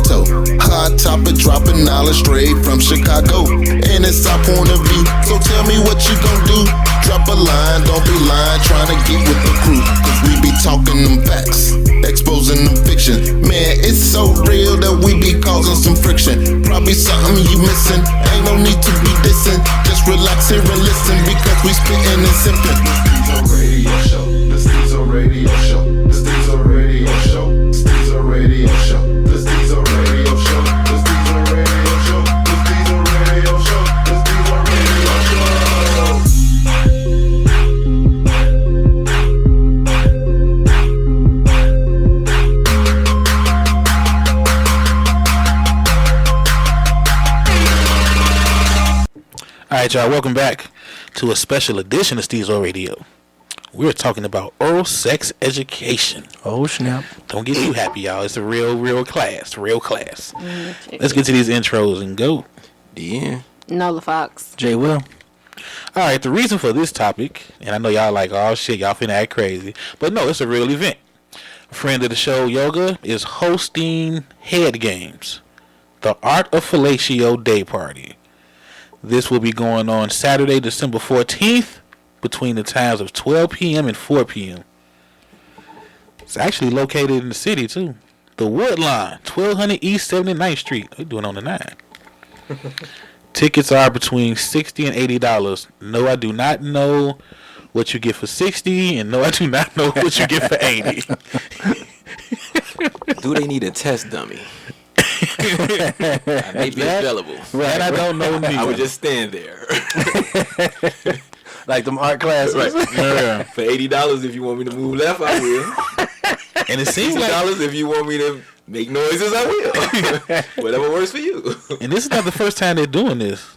toe. Hot topic, dropping knowledge straight from Chicago. And it's our point of view, so tell me what you gon' do. Drop a line, don't be lying, trying to get with the crew. Cause we be talking them facts, exposing them fiction. Man, it's so real that we be causing some friction. Probably something you missing, ain't no need to be dissing. Just relax here and listen, because we spittin' and simpin'. The Stezo Radio Show, the Stezo Radio Show, the Stezo Radio Show, the Stezo Radio Show, the Stezo Radio Show, the Stezo Radio Show, the Stezo Radio Show. All right, y'all, welcome back to a special edition of Stezo Radio. We're talking about oral sex education. Oh, snap. Don't get too happy, y'all. It's a real class. Let's get to these intros and go. Yeah. Nola Fox. Jay Will. All right, the reason for this topic, and I know y'all like, oh, shit, y'all finna act crazy. But no, it's a real event. A friend of the show, Yoga, is hosting Head Games, the Art of Fellatio Day Party. This will be going on Saturday, December 14th, between the times of 12 p.m. and 4 p.m. It's actually located in the city, too. The Woodlawn, 1200 East 79th Street. They're doing on the 9. Tickets are between $60 and $80. No, I do not know what you get for $60, and no, I do not know what you get for $80. Do they need a test dummy? I may be available. Right, I don't know neither. I would just stand there. Like them art classes. Right. Yeah. For $80, if you want me to move left, I will. And it seems like $60 if you want me to make noises, I will. Whatever works for you. And this is not the first time they're doing this,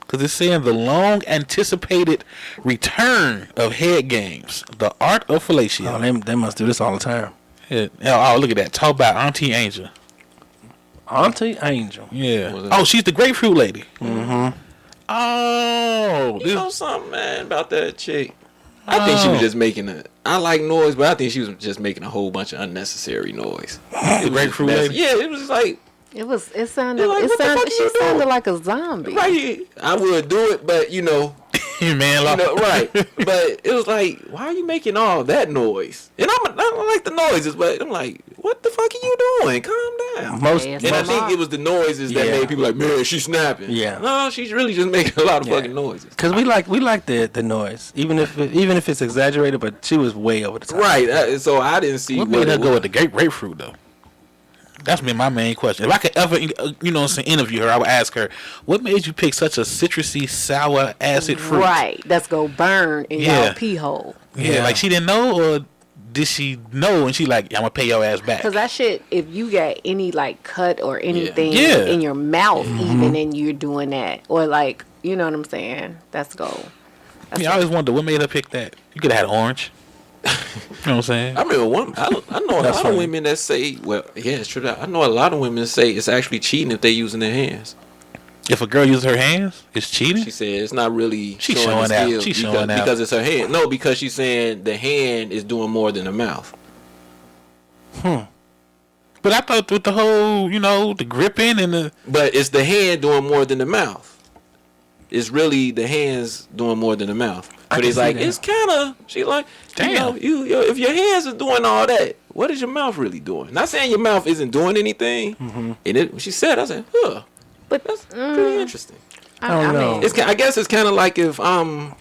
because it's saying the long anticipated return of Head Games, the Art of Fellatio. Oh, they must do this all the time. Yeah. Oh, look at that. Talk about Auntie Angel. Auntie Angel. Yeah. Oh, she's the grapefruit lady. Mm-hmm. Oh. You know something, man, about that chick? I think she was just making I like noise, but I think she was just making a whole bunch of unnecessary noise. The grapefruit lady? Yeah, it was like... It sounded like, what the fuck she you doing? sounded like a zombie. Right. I would do it, but, you know... Man, right. But it was like, why are you making all that noise? And I don't like the noises, but I'm like, what the fuck are you doing? Calm down. And I think it was the noises that made people like, man, she's snapping. Yeah. No, she's really just making a lot of fucking noises. Because we like the noise, even if it's exaggerated, but she was way over the top. Right. So I didn't see what made her go with the grapefruit though. That's been my main question. If I could ever, interview her, I would ask her, what made you pick such a citrusy, sour, acid fruit? Right. That's going to burn in your pee hole. Yeah, like she didn't know, or did she know and she like, I'm going to pay your ass back? Because that shit, if you got any like cut or anything in your mouth, even, and you're doing that, or like, you know what I'm saying? That's gold. I always wonder what made her pick that. You could have had orange. You know what I'm saying? I remember I know a lot of women that say, well, yeah, it's true. I know a lot of women say it's actually cheating if they're using their hands. If a girl uses her hands, it's cheating? She said it's not really She's showing out. She's showing out. Because it's her hand. No, because she's saying the hand is doing more than the mouth. But I thought with the whole, the gripping and the... But it's the hand doing more than the mouth. It's really the hands doing more than the mouth. But it's like, it's kind of, she like, damn, if your hands are doing all that, what is your mouth really doing? Not saying your mouth isn't doing anything. Mm-hmm. And she said, I said, but that's pretty interesting. I don't know. I guess it's kind of like if I'm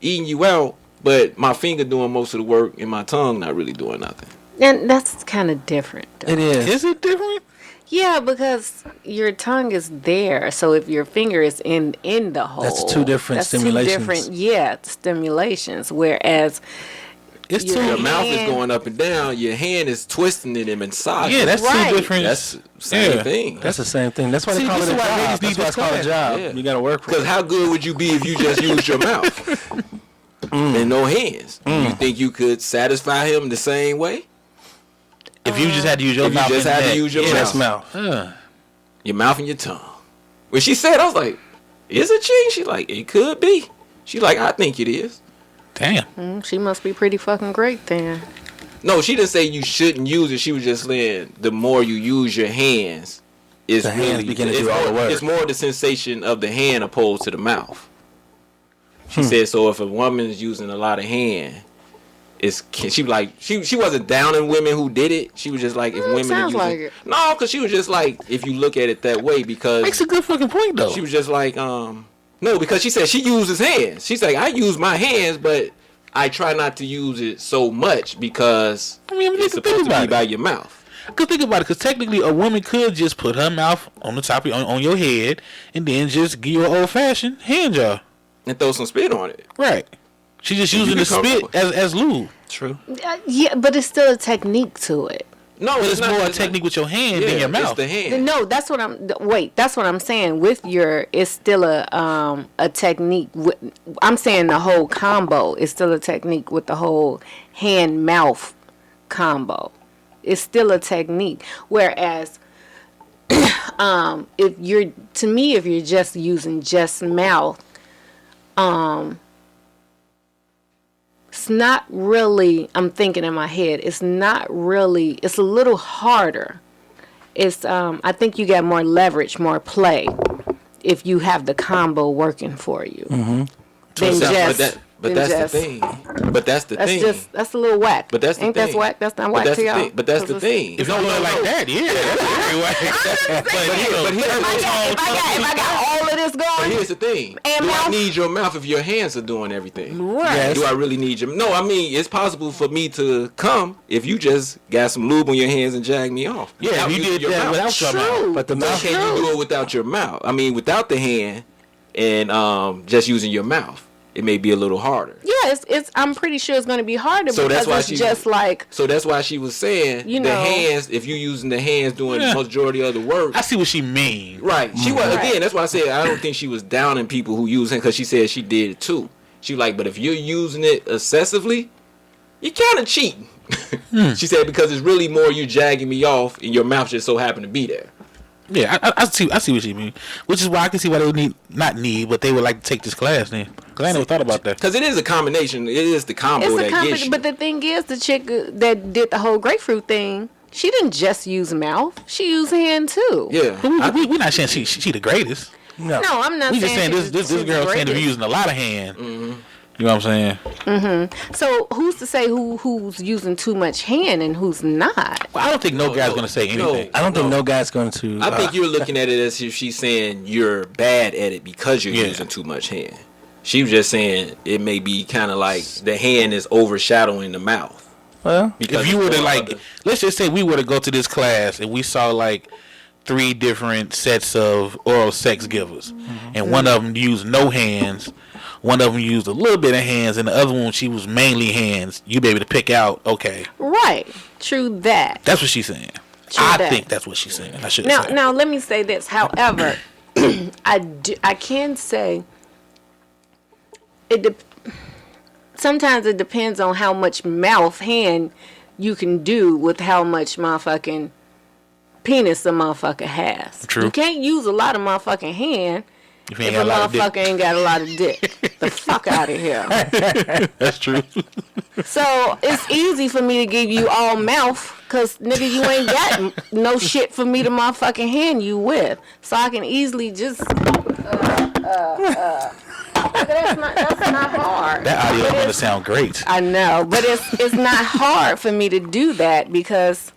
eating you out, but my finger doing most of the work and my tongue not really doing nothing. And that's kind of different, though. It is. Is it different? Yeah, because your tongue is there. So if your finger is in the hole, that's two different stimulations. Stimulations. Whereas your mouth is going up and down, your hand is twisting it and massaging. Yeah, that's two different. That's the same thing. That's the same thing. That's why they call it a job. That's why it's called a job. Yeah. You got to work for it. Because how good would you be if you just used your mouth and no hands? You think you could satisfy him the same way? If you just had to use your mouth, mouth. Your mouth and your tongue. When she said, I was like, is it cheating? She's like, it could be. She's like, I think it is. Damn. She must be pretty fucking great then. No, she didn't say you shouldn't use it. She was just saying the more you use your hands, is the hands begin to do all the work. It's more the sensation of the hand opposed to the mouth. She said, so if a woman is using a lot of hand, she wasn't downing women who did it. She was just like, if women are using, like it. No, because she was just like, if you look at it that way, because Makes a good fucking point though. she was just like, no, because she said she uses hands. She's like, I use my hands, but I try not to use it so much because it's supposed to be by your mouth. Cause think about it, because technically a woman could just put her mouth on the top of on your head and then just give you an old fashioned hand job And throw some spit on it. Right. She's just using the spit as lube. True. Yeah, but it's still a technique to it. No, But it's not, more a it's technique with your hand not, than your mouth. It's the hand. No, that's what I'm saying. With your, it's still a technique. I'm saying the whole combo is still a technique with the whole hand mouth combo. It's still a technique. Whereas, if you're just using just mouth, it's not really, I'm thinking in my head, it's not really, it's a little harder. It's, I think you get more leverage, more play if you have the combo working for you. Mm-hmm. But that's the thing. But that's the thing. That's a little whack. But that's the Ain't thing. That's whack? That's not whack to y'all? But that's the thing. If you don't look like that, yeah, that's very whack. If I got all of this But going, here's the thing. And Do I mouth? need your mouth if your hands are doing everything? right? Yes. Do I really need your... No, I mean, it's possible for me to come if you just got some lube on your hands and jag me off. Yeah, if you did your that mouth. without your mouth. True. But the So mouth. can you do it without your mouth? I mean, without the hand and just using your mouth, it may be a little harder. Yeah, it's. I'm pretty sure it's going to be harder So that's because why it's just like. So that's why she was saying You the know. hands. If you're using the hands doing Yeah. the majority of the work, I see what she means. right? She was Right. again. That's why I said I don't think she was downing people who use it because she said she did it too. She was like, but if you're using it excessively, you're kind of cheating. She said because it's really more you jagging me off and your mouth just so happened to be there. Yeah, I see what she means. Which is why I can see why they would but they would like to take this class then. Because I never thought about that. Because it is a combination. It is the combo It's a that gets company, you. but the thing is, the chick that did the whole grapefruit thing, she didn't just use mouth; she used hand too. Yeah. But we're not saying she the greatest. No. No, I'm not. We just saying she's- this she's girl the saying to be greatest. using a lot of hand. You know what I'm saying? So who's to say who's using too much hand and who's not? Well, I don't think no guy's going to say anything. I don't think no guy's going to. I think you're looking at it as if she's saying you're bad at it because you're Yeah. using too much hand. She was just saying it may be kind of like the hand is overshadowing the mouth. Well, If you were to let's just say we were to go to this class and we saw like 3 different sets of oral sex givers, and one of them used no hands, one of them used a little bit of hands, and the other one she was mainly hands. You be able to pick out. Okay, Right. True that. that's what she's saying. True I that. think that's what she's saying. I should say. Now let me say this. However, I can say sometimes it depends on how much mouth hand you can do with how much motherfucking penis a motherfucker has. True. You can't use a lot of motherfucking hand If if you ain't a got a lot of dick. motherfucker ain't got a lot of dick. The fuck out of here. That's true. So it's easy for me to give you all mouth, cause nigga, you ain't got no shit for me to motherfucking hand you with. So I can easily just. That's not hard. That audio is going to sound great. I know, but it's not hard for me to do that because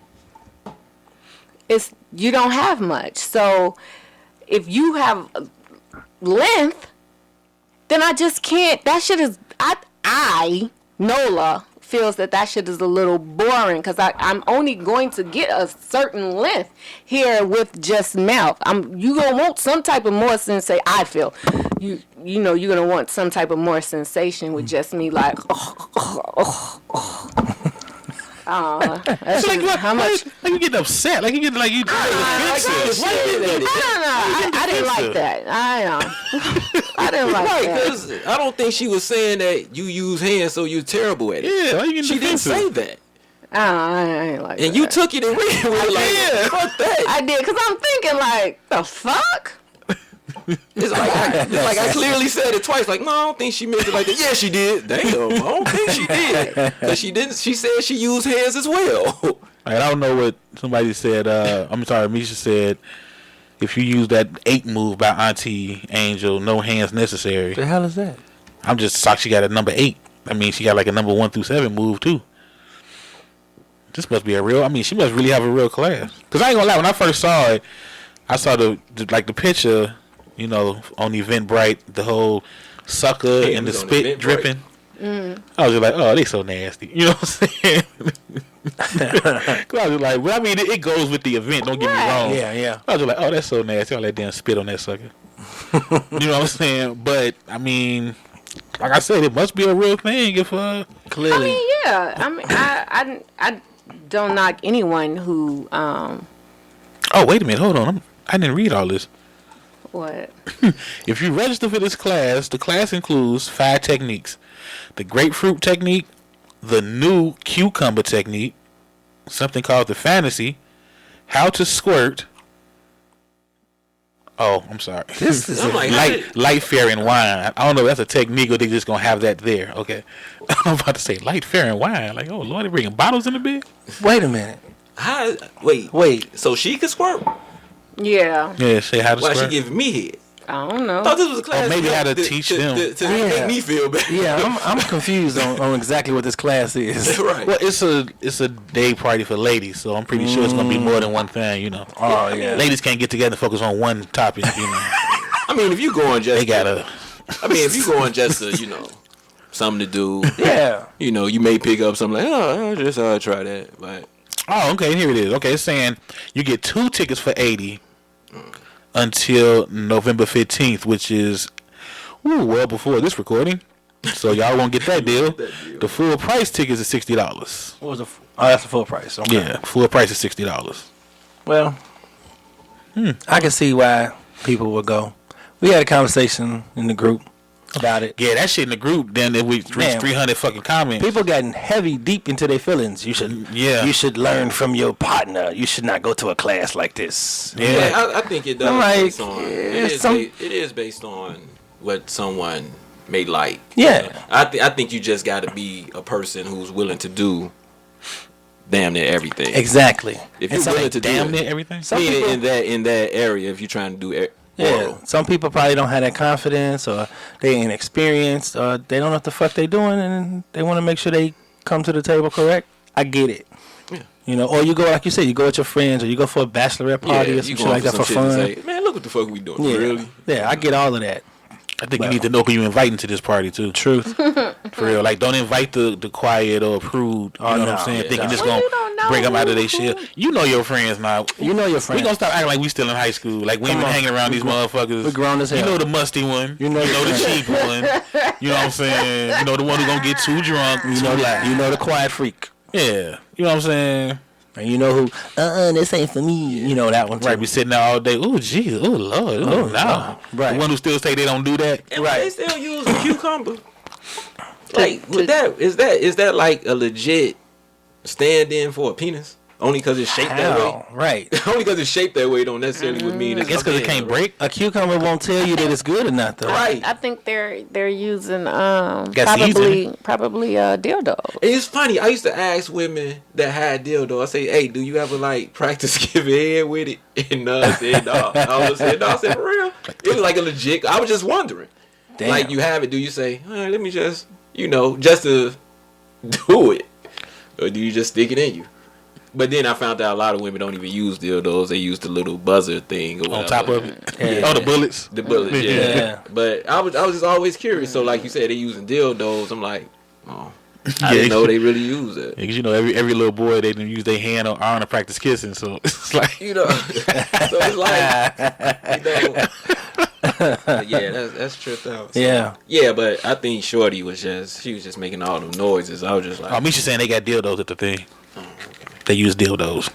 you don't have much. So if you have length, then I just can't. That shit is Nola feels that shit is a little boring because I'm only going to get a certain length here with just mouth. You gonna want some type of more sensation. I feel you know you're gonna want some type of more sensation with just me like that's Like, just how much. Like you getting upset. Like you getting like you defensive. I didn't like that. I didn't like Right, that. because I don't think she was saying that you use hands so you're terrible at it. Yeah, why you getting She didn't defensive? say that. I ain't like that. And you took it and ran with it like, fuck that. I did, because I'm thinking like, the fuck? It's like I clearly said it twice. Like, no, I don't think she meant it like that. Yeah, she did. Damn, I don't think she did. Because she didn't. She said she used hands as well. I don't know what somebody said. I'm sorry, Misha said. if you use that 8 move by Auntie Angel, no hands necessary. The hell is that? I'm just shocked she got a number 8. I mean, she got like a number 1 through 7 move too. This must be a real. I mean, she must really have a real class. Cause I ain't gonna lie, when I first saw it, I saw the picture, you know, on Eventbrite, the whole sucker and the spit dripping. I was just like, oh, they so nasty. You know what I'm saying? Cause I was like, well, I mean, it goes with the event. Don't get me wrong. Yeah. I was just like, oh, that's so nasty. All that damn spit on that sucker. You know what I'm saying? But I mean, like I said, it must be a real thing if Clearly. I mean, yeah. I mean, I don't knock anyone who. Oh, wait a minute. Hold on. I didn't read all this. What? If you register for this class, the class includes 5 techniques: the grapefruit technique, the new cucumber technique, something called the fantasy, how to squirt. Oh, I'm sorry. This is light, fair, and wine. I don't know if that's a technique or they just gonna have that there. Okay, I'm about to say light, fair, and wine. Like, oh Lord, they bringing bottles in the bed. Wait a minute. Wait. So she could squirt? Yeah. Yeah, say how to Why squirt. she giving me head? I don't know. I thought this was a class. Or maybe how to teach them. To make me feel better. Yeah, I'm confused on exactly what this class is. Right. Well, it's a day party for ladies, so I'm pretty sure it's gonna be more than one thing. You know. Oh yeah. Ladies can't get together and focus on one topic. You know. I mean, if you going just They gotta. if you going just to, you know, something to do. Yeah. You know, you may pick up something like, oh, I'll just try that. But Oh, okay. Here it is. Okay, it's saying you get 2 tickets for $80 until November 15th, which is well before this recording. So y'all won't get that deal. The full price tickets is $60. What was that's the full price. Okay. Yeah, full price is $60. Well, I can see why people would go. We had a conversation in the group about it. Yeah, that shit in the group. Then we reached Man. 300 fucking comments. People getting deep into their feelings. You should learn from your partner. You should not go to a class like this. Yeah. I think it does. Like, Based on, it is based on what someone may like. Yeah. You know? I think you just got to be a person who's willing to do damn near everything. Exactly. If you're willing to damn do near it, everything. in that area, if you're trying to do it. Yeah, some people probably don't have that confidence, or they ain't experienced, or they don't know what the fuck they doing, and they want to make sure they come to the table correct. I get it. Yeah. You know, or you go, like you said, you go with your friends, or you go for a bachelorette party or some shit like that for fun. Say, man, look what the fuck we doing. Yeah. Really? Yeah, I get all of that. I think you need to know who you inviting to this party too. Truth. For real. Like, don't invite the quiet or prude. You know what I'm saying? yeah, Thinking no. this Well, gonna you don't know bring them out of their who- shit. You know your friends now. You know your We friends. gonna stop acting like we still in high school. Like, we ain't Come been on. hanging around these motherfuckers. we grown as You hell. know the musty one. You know the your cheap one. You know what I'm saying? You know the one who gonna get too drunk, You too know loud. you know the quiet freak. Yeah. You know what I'm saying? And you know who, this ain't for me. You know that one too. Right, be sitting there all day. Oh, jeez. Oh, Lord. Oh, no. Right. The one who still say they don't do that. And they still use a cucumber. Like, with that, is that like a legit stand-in for a penis? Only because it's shaped that way? Right. Only because it's shaped that way don't necessarily would mean I it's guess because it okay, can't right? break. A cucumber won't tell you that it's good or not, though. Right. I think they're using seasoning. probably dildo. It's funny. I used to ask women that had dildo. I say, "Hey, do you ever like practice giving head with it?" And I said, "No." I was saying, "No." I said, "For real?" It was like a legit. I was just wondering. Damn. Like, you have it. Do you say, "All right, let me just, just to do it," or do you just stick it in you? But then I found out a lot of women don't even use dildos. They use the little buzzer thing or whatever. On top of it. Yeah. Oh, the bullets. The bullets, yeah. Yeah. But I was just always curious. So like you said, they using dildos. I'm like, oh, I Yeah. didn't know they really use it. Because every little boy, they didn't use their hand or arm to practice kissing. So it's like, So it's like, yeah, that's tripped out. So, Yeah. yeah, but I think Shorty was just making all them noises. I was just like, Misha saying they got dildos at the thing. They use dildos.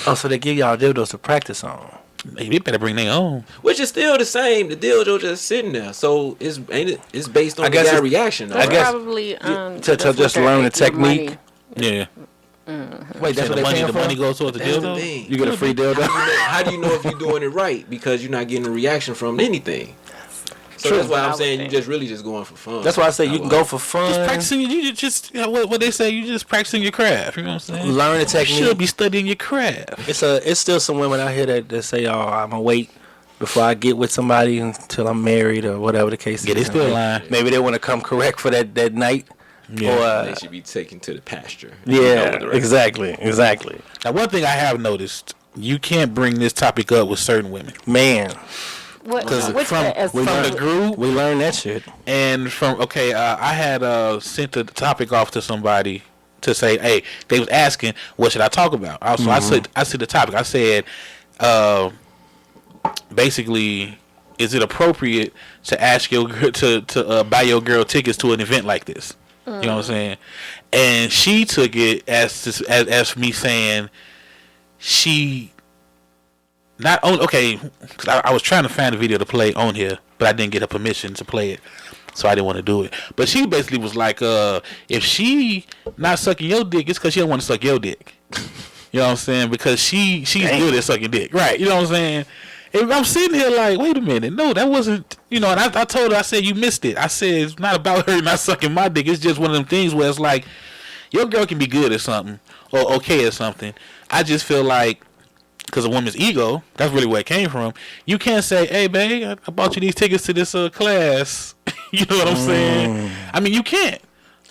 Oh, so they give y'all dildos to practice on. They better bring their own. which is still the same. The dildo just sitting there, so it's based on I the guess guy it's- reaction. Though, I right? guess- Probably to that's what just they're- learn the your technique. money- Yeah. Wait, that's what they paying the for? money goes towards the That's the dildo? thing. You get a free dildo? How do you know if you're doing it right? Because you're not getting a reaction from anything. So that's why I'm saying you just really just going for fun. That's why I say you can go for fun. Just practicing. You just what they say. You just practicing your craft. You know what I'm saying? Learn the technique. You should be studying your craft. It's still some women out here that say, "Oh, I'm gonna wait before I get with somebody until I'm married or whatever the case is." Yeah, they still lying. Maybe they want to come correct for that night. Yeah. Or, they should be taken to the pasture. Yeah, exactly. Now, one thing I have noticed, you can't bring this topic up with certain women. Man, What's from the group, we learned that shit. and I had sent the topic off to somebody to say, hey, they was asking, what should I talk about? So I said the topic. I said, basically, is it appropriate to ask your to buy your girl tickets to an event like this? You know what I'm saying? And she took it as me saying she not only cause I was trying to find a video to play on here, but I didn't get her permission to play it, so I didn't want to do it. But she basically was like, if she not sucking your dick, it's because she don't want to suck your dick. You know what I'm saying? Because she's good at sucking dick, right? You know what I'm saying? And I'm sitting here like, wait a minute, no, that wasn't, and I told her, I said, you missed it. I said, it's not about her not sucking my dick. It's just one of them things where it's like, your girl can be good at something or okay at something. I just feel like, because a woman's ego, that's really where it came from. You can't say, hey, babe, I bought you these tickets to this class. You know what I'm saying? I mean, you can't.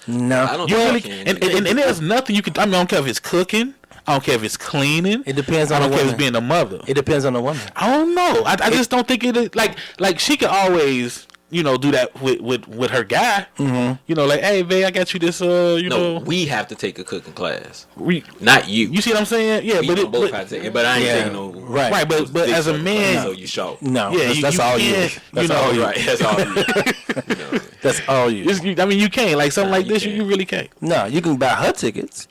No. I don't You think really, I can. and there's nothing you can, I don't care if it's cooking. I don't care if it's cleaning. It depends on I don't the care if woman. it's being a mother. It depends on the woman. I don't know. I just don't think it like she could always do that with her guy. Mm-hmm. Like, hey, babe, I got you this. No, we have to take a cooking class. Not you. You see what I'm saying? Yeah, We both have to take it, but I ain't saying no. Right. But as a man, so you show. No, yeah, that's all you. can't, That's all you. Right, that's all you. That's all you. I mean, you can't like something like you this. can't. You really can't. No, you can buy her tickets.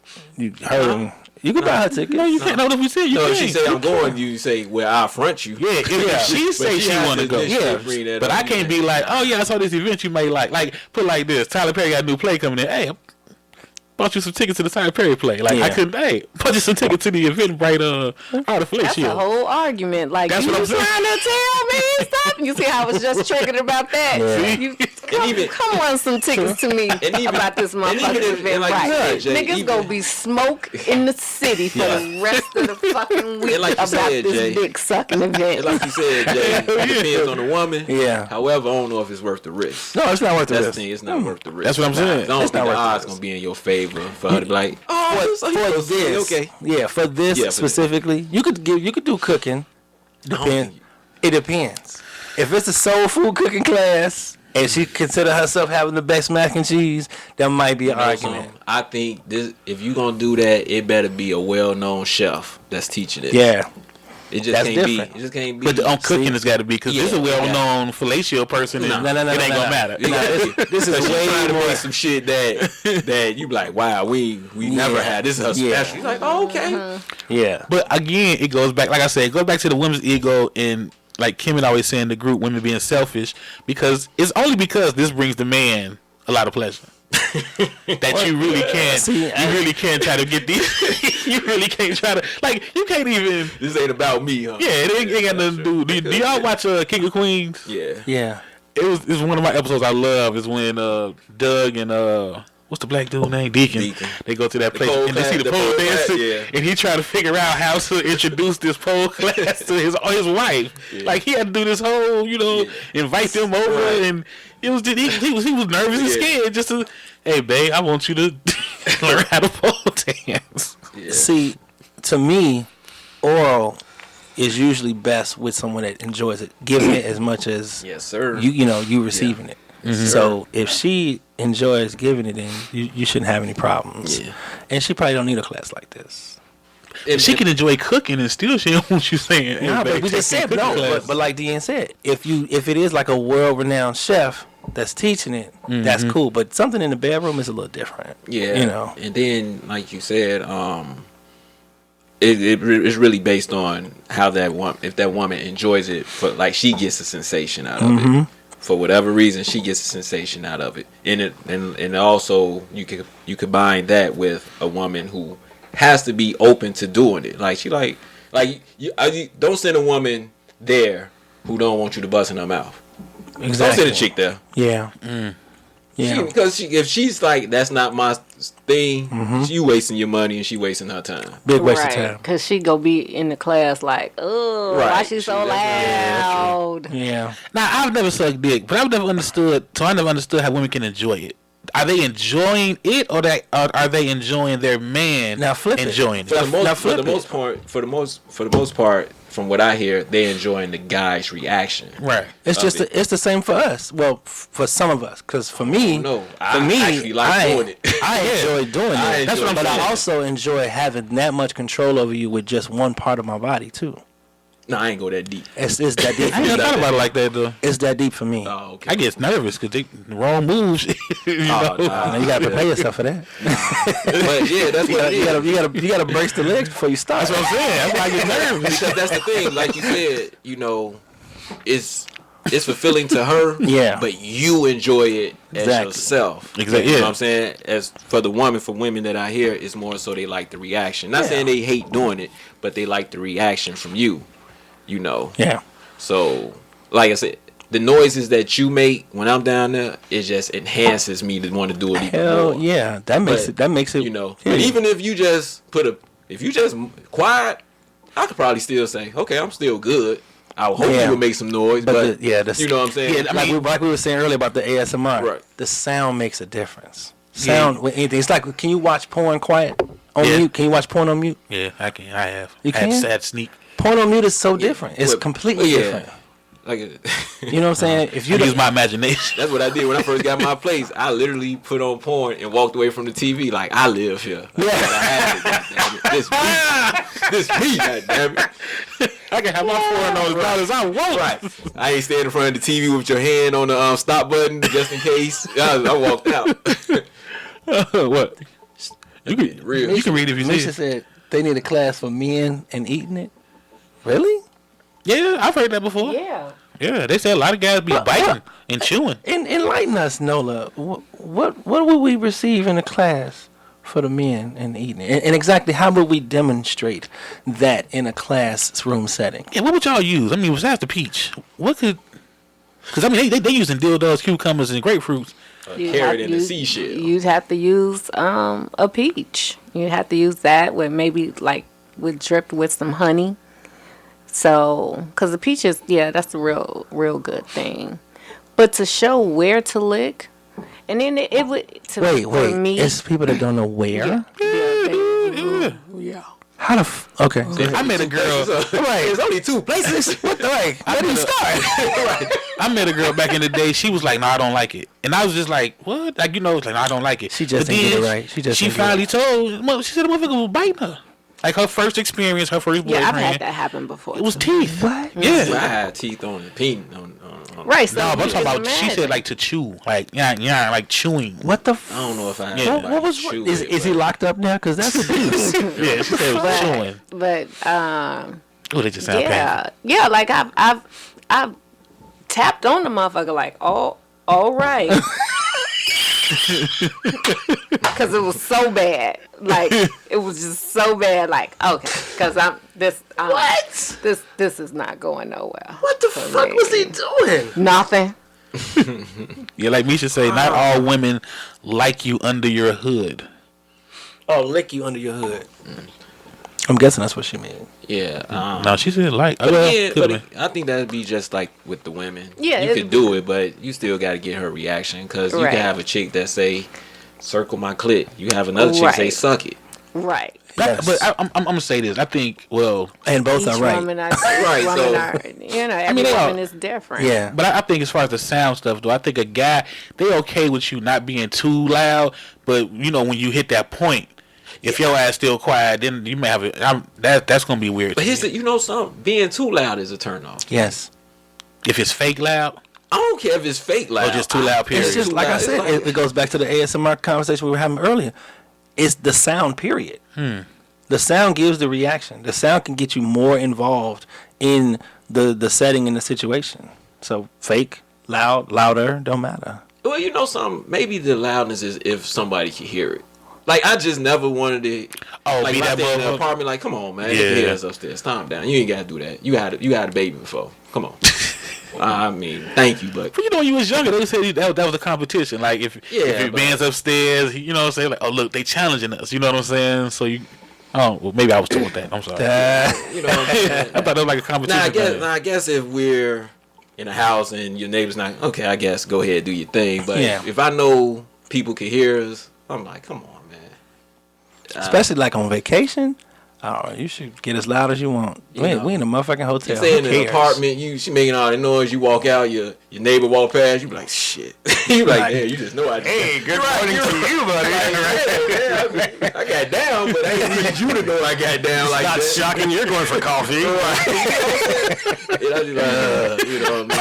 You can buy her tickets. No, you can't. No, if we said you No, can't. if she say I'm going, you say, well, I'll front you. Yeah, if she say she want to go. Yeah, But I can't be like, oh yeah, I saw this event you may like. Like, put like this: Tyler Perry got a new play coming in. Hey, I bought you some tickets to the Tyler Perry play. Like, I couldn't. Hey, bought you some tickets to the Eventbrite Art of Flick That's show. a whole argument. Like, That's you what I'm saying. trying to tell me stuff? You see how I was just triggered about that? Yeah. You come run some tickets to me about this motherfucking event. like you Right. said, Jay, Niggas gonna be smoke in the city for the rest of the fucking week like you about said, this Jay. dick sucking event. And like you said, Jay, it depends on the woman. Yeah. However, I don't know if it's worth the risk. No, it's not worth the That's the risk. thing. It's not worth the risk. That's what I'm saying. I don't It's think not the worth the odds risk. gonna be in your favor for her to be like, For this, okay. Yeah, for this Yeah, for specifically, you could do cooking. Depend. It depends. If it's a soul food cooking class and she consider herself having the best mac and cheese, there might be an argument. I think this. If you gonna do that, it better be a well-known chef that's teaching it. Yeah. It just That's can't different. be. It just can't be. But on cooking, it's got to be because this is a Yeah, well-known fellatio person. No, and no, it ain't gonna matter. This is way trying to more. make some shit that you be like, wow, we never had. This is a Yeah. special. You're like, oh, okay. Yeah. But again, it goes back, like I said, it goes back to the women's ego and like Kim had always saying, the group, women being selfish, because it's only because this brings the man a lot of pleasure. That you really can't. See, you really can't try to get these. You really can't try to You can't even. This ain't about me, huh? Yeah, it ain't got nothing to do. Do y'all watch King of Queens? Yeah. Yeah. It's one of my episodes I love. Is when Doug and what's the black dude name? Deacon. They go to that place pole and they see the class, pole the pole dancer, class, yeah. and he trying to figure out how to introduce this pole class to his wife. Yeah. Like he had to do this whole, invite them over, Right. and it was he was nervous and Yeah. scared just to, hey babe, I want you to learn how to pole dance. Yeah. See, to me, oral is usually best with someone that enjoys it, giving it as much as Yes, sir. you receiving it. Mm-hmm. So if she enjoys giving it, then you shouldn't have any problems. Yeah. And she probably don't need a class like this. She can enjoy cooking and still she don't want you saying. Hey, Nah, babe, but we just take me said cooking no. class. But like Deanne said, if it is like a world-renowned chef that's teaching it, that's cool. But something in the bedroom is a little different. Yeah. And then, like you said, it's really based on how if that woman enjoys it, for like she gets a sensation out of it. For whatever reason, she gets a sensation out of it. And also you combine that with a woman who has to be open to doing it. Like she you don't send a woman there who don't want you to bust in her mouth. Don't send a chick there. Yeah. Yeah. Because if she's like, that's not my thing, you wasting your money and she wasting her time. Big waste of time. Because she go be in the class like, oh, why she so loud? Yeah. Now, I've never sucked dick, but I've never understood. So I never understood how women can enjoy it. Are they enjoying it, or are they enjoying their man enjoying it? For the most part, from what I hear, they enjoying the guy's reaction. Right. It's just it's the same for us. Well, for some of us, because for me, I actually like doing it. I enjoy doing it. That's what I'm saying. But I also enjoy having that much control over you with just one part of my body too. No, I ain't go that deep. It's that deep. I ain't never thought about it like that though. It's that deep for me. Oh, okay. I get nervous because they the wrong moves. You know? You gotta prepare yourself for that. But yeah, that's what it is. You gotta brace the legs before you start. That's what I'm saying. That's why I get nervous. Because that's the thing. Like you said, it's fulfilling to her. Yeah. But you enjoy it as yourself. Exactly. You know what I'm saying? As for the women that I hear, it's more so they like the reaction. Not saying they hate doing it, but they like the reaction from you. Yeah. So, like I said, the noises that you make when I'm down there, it just enhances me to want to do it even more. Yeah, that makes it. But even if you just quiet, I could probably still say, okay, I'm still good. I hope you would make some noise, but you know what I'm saying? Yeah, like we were saying earlier about the ASMR. Right. The sound makes a difference. Sound with anything. It's like, can you watch porn quiet on mute? Can you watch porn on mute? Yeah, I can. I have. You can? I had sneak. Porn on mute is so different. It's completely different. Like, you know what I'm saying? If you use my imagination. That's what I did when I first got my place. I literally put on porn and walked away from the TV like, I live here. Yeah. This me, goddamn it. I can have my porn on as loud as I want. Right. I ain't standing in front of the TV with your hand on the stop button just in case. I walked out. What? You can read if you need. Misha said they need a class for men and eating it. Really? Yeah, I've heard that before. Yeah. Yeah, they say a lot of guys be biting and chewing. Enlighten us, Nola. What would we receive in a class for the men and eating it? And exactly how would we demonstrate that in a classroom setting? Yeah, what would y'all use? I mean, besides the peach, what could? Because I mean, they using dildos, cucumbers, and grapefruits. Carrot and a seashell. You'd have to use a peach. You'd have to use that with maybe dripped with some honey. So, because the peach is, that's a real good thing. But to show where to lick, and then it would, wait, me. It's people that don't know where? Yeah. How the okay. I met a girl. Right, there's only two places. What the Where do you start? I met a girl back in the day. She was like, "No, I don't like it," and I was just like, "What?" Like, no, I don't like it. She just didn't get it right. She finally told. She said the motherfucker was biting her. Like her first experience, her first boyfriend. Yeah, I've had that happen before. It was teeth. What? Yeah. I had teeth on the peen. Right. So no, but I'm talking about. She said like to chew, like like chewing. What the? I don't know if I had. What was? Is he locked up now? Because that's abuse. Yeah, she said it was chewing. But oh, they just sound painful. Yeah. Like I've tapped on the motherfucker. Like, all right. Because it was so bad. Like, it was just so bad. Like, okay, because this is not going nowhere. What the fuck was he doing? Nothing. Yeah, like Misha say, not all women like you under your hood. Oh, lick you under your hood. I'm guessing that's what she meant. Yeah. No, she said like. But I think that'd be just like with the women. Yeah, you could do it, but you still got to get her reaction because you can have a chick that say, "Circle my clit." You have another chick say, "Suck it." Right. Yes. But I'm gonna say this. I think and both are right. Right. Every woman is different. Yeah. But I think as far as the sound stuff, though, I think a guy they okay with you not being too loud, but when you hit that point. If your ass still quiet, then you may have it. That's gonna be weird. But something. Being too loud is a turn off. Yes. If it's fake loud, I don't care if it's fake loud. Or just too loud. Period. It's just like I said. It goes back to the ASMR conversation we were having earlier. It's the sound. Period. The sound gives the reaction. The sound can get you more involved in the setting and the situation. So fake, loud, louder, don't matter. Well, something. Maybe the loudness is if somebody can hear it. Like, I just never wanted to. Like, be that in the apartment. Like, come on, man. Yeah. Upstairs. Calm down. You ain't gotta do that. You had a baby before. Come on. I mean, thank you, but you know, when you was younger, they said that was a competition. Like if your band's upstairs, you know what I'm saying? Like, oh look, they challenging us. You know what I'm saying? So well, maybe I was told that. I'm sorry. you know what I'm saying? I thought it was like a competition. I guess if we're in a house and your neighbor's not okay, I guess go ahead, do your thing. But if I know people can hear us, I'm like, come on, man. Especially like on vacation. Oh, you should get as loud as you want. We in a motherfucking hotel. You stay in an apartment, she making all the noise. You walk out, your neighbor walk past, you be like, shit. You be like, damn, you just know I. Hey, good morning to you, buddy. I got down, but I didn't need you to know I got down like that. It's not shocking. You're going for coffee. And I just like, you know what I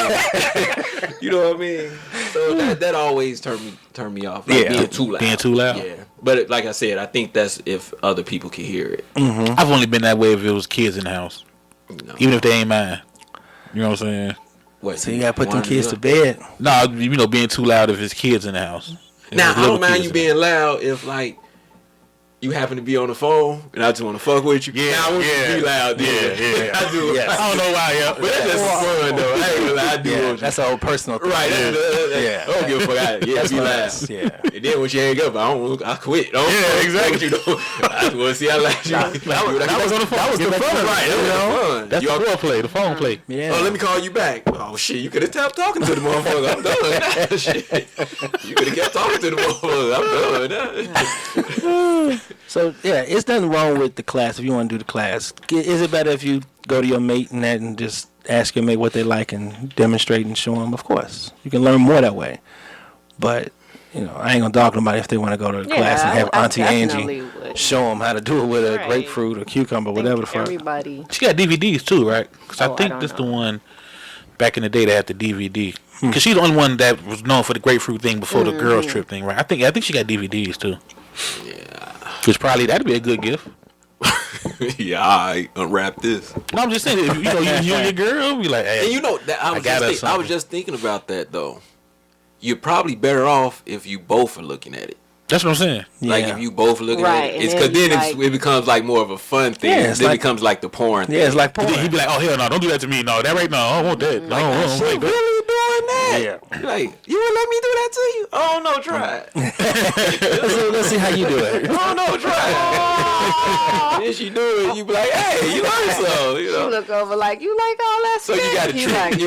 mean? You know what I mean? So that always turned me off. Like being too loud. Being too loud. Yeah. But like I said, I think that's if other people can hear it. Mm-hmm. I've only been that way if it was kids in the house, even if they ain't mine. You know what I'm saying? What? So you gotta put them kids to bed. No, you know, being too loud if it's kids in the house. Now I don't mind you being loud if like you happen to be on the phone and I just want to fuck with you. Yeah, now, I want you to be loud. Yeah. I do. Yes. I don't know why, But that's just fun though. I ain't gonna lie, I do. Yeah, that's a whole personal thing. Right. Yeah. I don't give a fuck. That's be loud. nice. Yeah. And then when she hang up, I quit. Exactly. You know, I just want to see how loud you. That was on the phone. That was the fun. Right. That was fun. That's the foreplay, the phone play. Yeah. Oh, let me call you back. Oh shit, you could have stopped talking to the motherfucker. I'm done. Shit. You could have kept talking to the motherfucker. I'm done. So yeah, it's nothing wrong with the class if you want to do the class. Is it better if you go to your mate and just ask your mate what they like and demonstrate and show them? Of course, you can learn more that way. But you know, I ain't gonna dog nobody if they want to go to the class and have Auntie Angie show them how to do it with a grapefruit or cucumber, whatever the fuck. Everybody. She got DVDs too, right? Because I think this the one back in the day that had the DVD. Because she's the only one that was known for the grapefruit thing before the girls trip thing, right? I think she got DVDs too. Yeah. Which probably that'd be a good gift. Yeah, I unwrap this. No, I'm just saying, if, you know, you and your girl be like, hey, and you know that I was just thinking about that though. You're probably better off if you both are looking at it. That's what I'm saying. Like if you both are looking at it, it's because then it becomes like more of a fun thing. Yeah, then it becomes like the porn thing. Yeah, it's like porn. He'd be like, oh hell no, don't do that to me. No, that right now, I don't want that. No, I don't want that. Really doing that? Yeah. Like, you would let me do that to you? Oh no, try it. Let's see how you do it. Oh no, try it. Then she do it, you be like, hey, you learned so, you know. She look over like, you like all that So spit? you gotta All trick.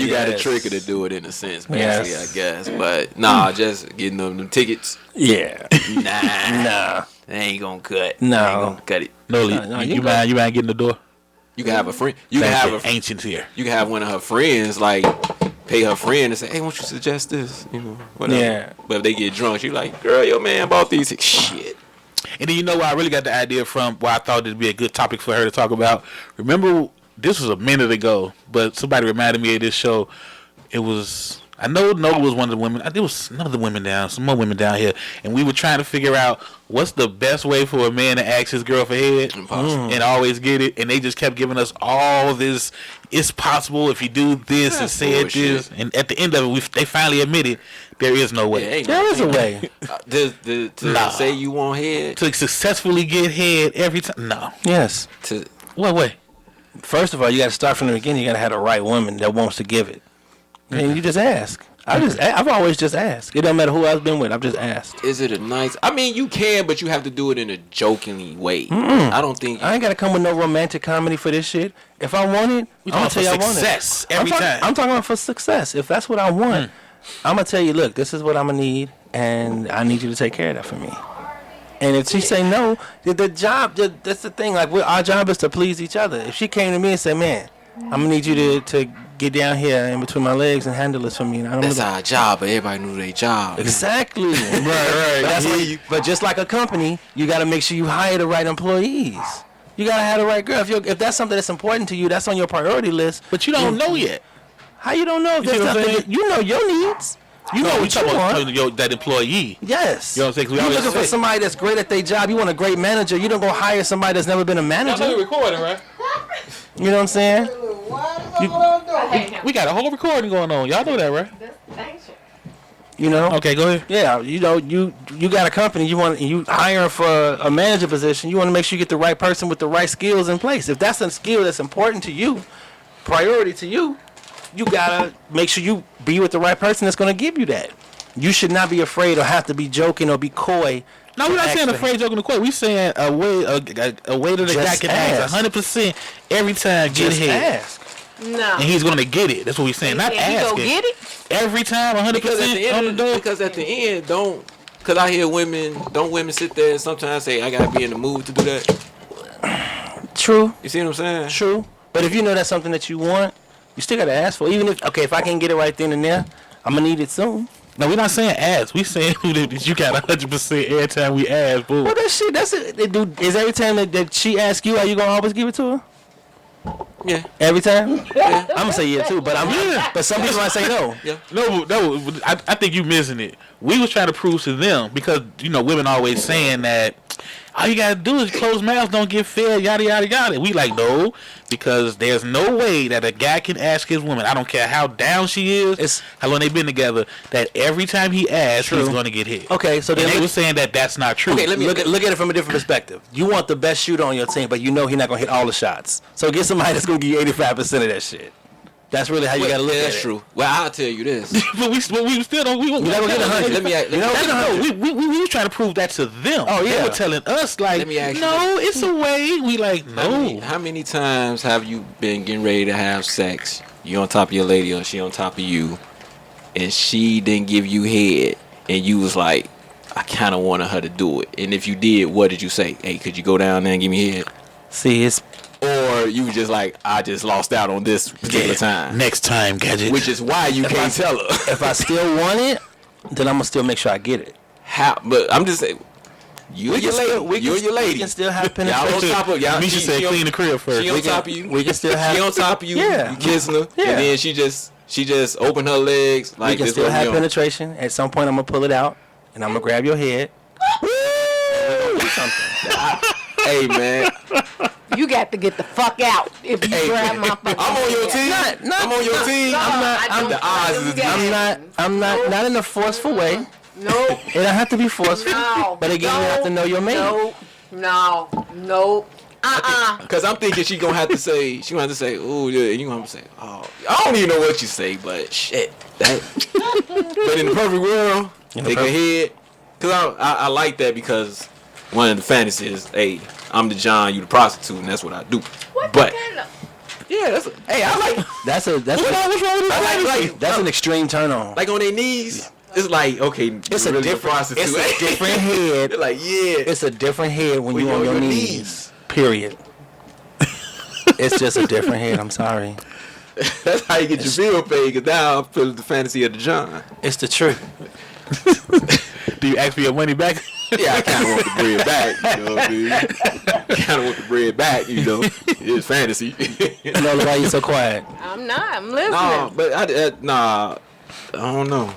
You gotta Yes. trick her to do it in a sense, basically, Yes. I guess. But nah, just getting them tickets. Yeah. Nah, they ain't gonna cut. No. They ain't gonna cut it. No, you you mind getting the door? You can have a friend. You can have ancients here. You can have one of her friends like pay her friend and say, "Hey, won't you suggest this?" You know, whatever. Yeah. But if they get drunk, she like, "Girl, your man bought these." Shit. And then you know where I really got the idea from, why I thought it'd be a good topic for her to talk about. Remember, this was a minute ago, but somebody reminded me of this show. It was. I know Nola was one of the women. It was none of the women down, some more women down here. And we were trying to figure out what's the best way for a man to ask his girl for head and always get it. And they just kept giving us all this. It's possible if you do this and say this. And at the end of it, they finally admitted there is no way. Yeah, there is a way. To say you want head? To successfully get head every time? No. Yes. What way? First of all, you got to start from the beginning. You got to have the right woman that wants to give it. And you just ask. I've always just asked. It doesn't matter who I've been with. I've just asked. Is it a nice? I mean, you can, but you have to do it in a jokingly way. I don't think. I ain't got to come with no romantic comedy for this shit. If I want it, I'm gonna tell you I want it. Success every time. I'm talking about for success. If that's what I want, I'm gonna tell you, look, this is what I'm gonna need, and I need you to take care of that for me. And if she say no, the job, that's the thing. Like our job is to please each other. If she came to me and said, man, I'm gonna need you to get down here in between my legs and handle this for me. And that's our job, but everybody knew their job. Exactly. right. But just like a company, you got to make sure you hire the right employees. You got to have the right girl. If that's something that's important to you, that's on your priority list. But you don't know yet. How you don't know? You know your needs. You know what you want. That employee. Yes. You know what I'm saying? You're looking for somebody that's great at their job. You want a great manager. You don't go hire somebody that's never been a manager. Y'all recording, right? You know what I'm saying? We got a whole recording going on. Y'all know that, right? You know? Okay, go ahead. Yeah, you know, you got a company. You hire for a manager position. You want to make sure you get the right person with the right skills in place. If that's a skill that's important to you, priority to you, you gotta make sure you be with the right person that's gonna give you that. You should not be afraid or have to be joking or be coy. No, we're not saying afraid, joking, or coy. We're saying a way that the guy can ask 100% every time. Get head. Ask. No. And he's gonna get it. That's what we're saying. Not asking. He go get it Every time, 100% on the door. Because at the end, because I hear women sit there and sometimes say, I gotta be in the mood to do that. True. You see what I'm saying? True. But if you know that's something that you want, you still gotta ask for it. Even if I can't get it right then and there, I'm gonna need it soon. No, we're not saying ask. We saying that you got 100% every time we ask. Boo. Well, that shit, that's it. Dude, is every time that she asks you, are you gonna always give it to her? Yeah. Every time? Yeah. I'm gonna say yeah too, but but some people might say no. Yeah. No, I think you missing it. We was trying to prove to them because women always saying that all you gotta do is close mouths, don't get fed, yada yada yada. We like no, because there's no way that a guy can ask his woman. I don't care how down she is, how long they've been together. That every time he asks, he's gonna get hit. Okay, so then they were saying that that's not true. Okay, let me look at it from a different perspective. You want the best shooter on your team, but he's not gonna hit all the shots. So get somebody that's gonna give you 85% of that shit. That's really how you gotta look at it. That's true. Well, I'll tell you this. but we still don't. We never get 100. We was trying to prove that to them. Oh yeah. They were telling us like, no, it's a way. We like no. How many times have you been getting ready to have sex? You on top of your lady or she on top of you, and she didn't give you head, and you was like, I kind of wanted her to do it. And if you did, what did you say? Hey, could you go down there and give me head? See, Or you was just like, I just lost out on this particular time. Next time, Gadget. Which is why you can't tell her. If I still want it, then I'm gonna still make sure I get it. How? But I'm just saying, you and your lady. We can still have penetration. Y'all on top of y'all. Misha said clean the crib first. She on top of you. We can still have. She on top of you. Yeah. You kissing her. Yeah. And then she just opened her legs like we can this. still have penetration. At some point, I'm gonna pull it out and I'm gonna grab your head. Woo! Do something. Hey man. You got to get the fuck out if you grab my fucking I'm on your team. I'm on your team. I'm not in a forceful way. Nope. It don't have to be forceful. No. But again, you have to know your mate. No. Because I'm thinking she gonna have to say, oh yeah, and you gonna have to say, oh, I don't even know what you say, but shit, that. But in the perfect world, they go ahead. Because I like that because one of the fantasies is, hey, I'm the John, you the prostitute, and that's what I do. But yeah, I like. What's wrong with that? Like, that's an extreme turn on. Like on their knees. It's like, okay, it's a different head. They're like, yeah. It's a different head when you're on your knees. Period. It's just a different head. I'm sorry. That's how you get your bill paid. Because now I'm feeling the fantasy of the John. It's the truth. Do you ask for your money back? Yeah, I kind of want the bread back. You know what I mean? Kind of want the bread back. It's fantasy. Lola, why you so quiet? I'm not. I'm listening. No, but I don't know.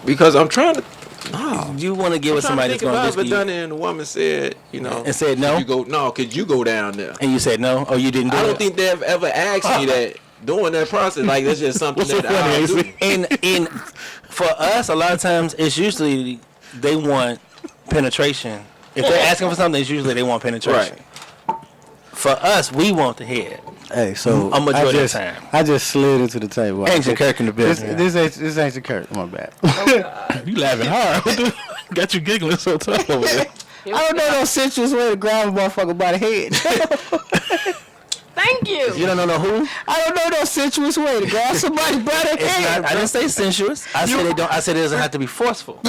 Because I'm trying to. No, you want to get with somebody that's going to be done there, and the woman said, and said no. Could you go down there? And you said no. Oh, you didn't do it. I don't think they've ever asked me that. During that process, like that's just something that I do. And for us, a lot of times it's usually they want penetration. If they're asking for something, it's usually they want penetration. Right. For us, we want the head. Hey, so a majority of the time. I just slid into the table. Ancient Kirk in the building. This Ancient Kirk. My bad. You laughing hard. Got you giggling so tough over there. I don't know no sensuous way to grab a motherfucker by the head. Thank you. You don't know who? I don't know no sensuous way to grab somebody by the head. I didn't say sensuous. I said they don't. I said it doesn't have to be forceful.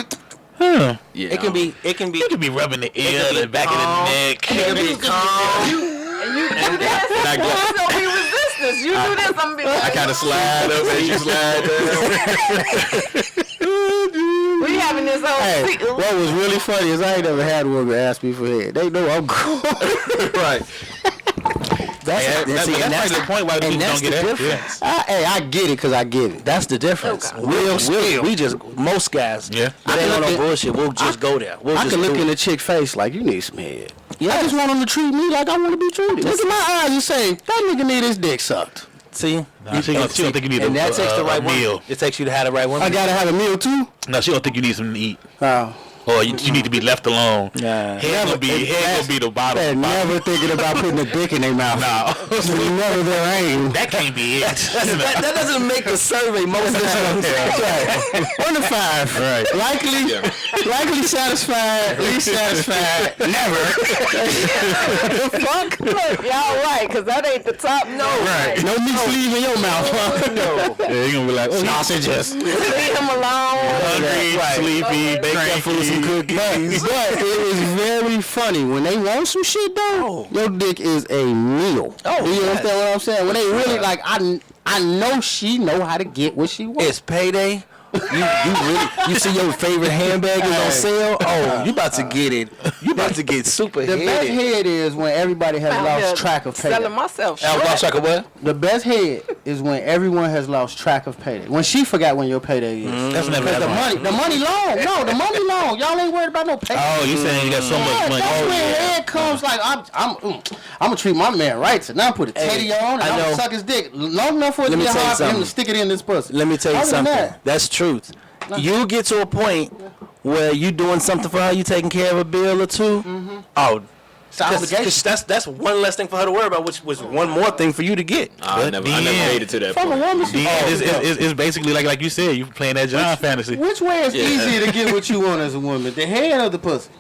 Yeah. It can be. It can be rubbing the ear, the back of the neck. It can be calm. And you do this. There's gonna be resistance. You do this, I'm gonna be like, I kind of slide up and you slide down. We having this whole. What was really funny is I ain't never had a woman ask me for head. They know I'm cool. Right. That's the point why people don't get difference. I get it because I get it. That's the difference. We just most guys. Yeah. They don't know bullshit. We'll just go there. I can look in the chick face like you need some head. Yeah. I just want them to treat me like I want to be treated. Look at my eyes and say that nigga need his dick sucked. See, she don't think you need and that takes the right meal. one. It takes you to have the right one. I gotta have a meal too. No, she don't think you need something to eat. Oh. or you need to be left alone. Nah. Head gonna be the bottom. They're never thinking about putting a dick in their mouth. No. Never their aim. That can't be it. that doesn't make the survey most of the time. Right. 1 to 5. Right. Likely satisfied, least satisfied, never. Fuck, look, y'all right, because that ain't the top. No, Right. No meat sleeve in your mouth. No. Yeah, you gonna be like, Sausages. leave him alone. hungry, sleepy, Bake that fool with some cookies. But it is very funny when they want some shit though. Your dick is a meal. Oh, Do you yes. understand what I'm saying? When they really like, I know she know how to get what she wants. It's payday. You see your favorite handbag is on sale. Oh, you about to get it. You about to get super The best headed. head is when everybody has Out here lost track of payday. Selling myself I was short. track of what? The best head is when everyone has lost track of payday. When she forgot when your payday is. That's never Because happened. the money long. No, the money long. Y'all ain't worried about no payday. Oh, you saying you got so much money? That's Oh, when yeah. head comes like I'm gonna treat my man right. So now I put a teddy on and I I'm know. gonna suck his dick long enough for it to Let me get tell you hard for him to something. stick it in this pussy. Let me tell you Other than something. that, That's truth. You get to a point where you doing something for her, you taking care of a bill or two. Oh, it's an obligation. that's one less thing for her to worry about, which was one more thing for you to get. I never made it to that From a point. woman, It's basically like you said, you playing that John fantasy. which way is easier to get what you want as a woman, the head or the pussy?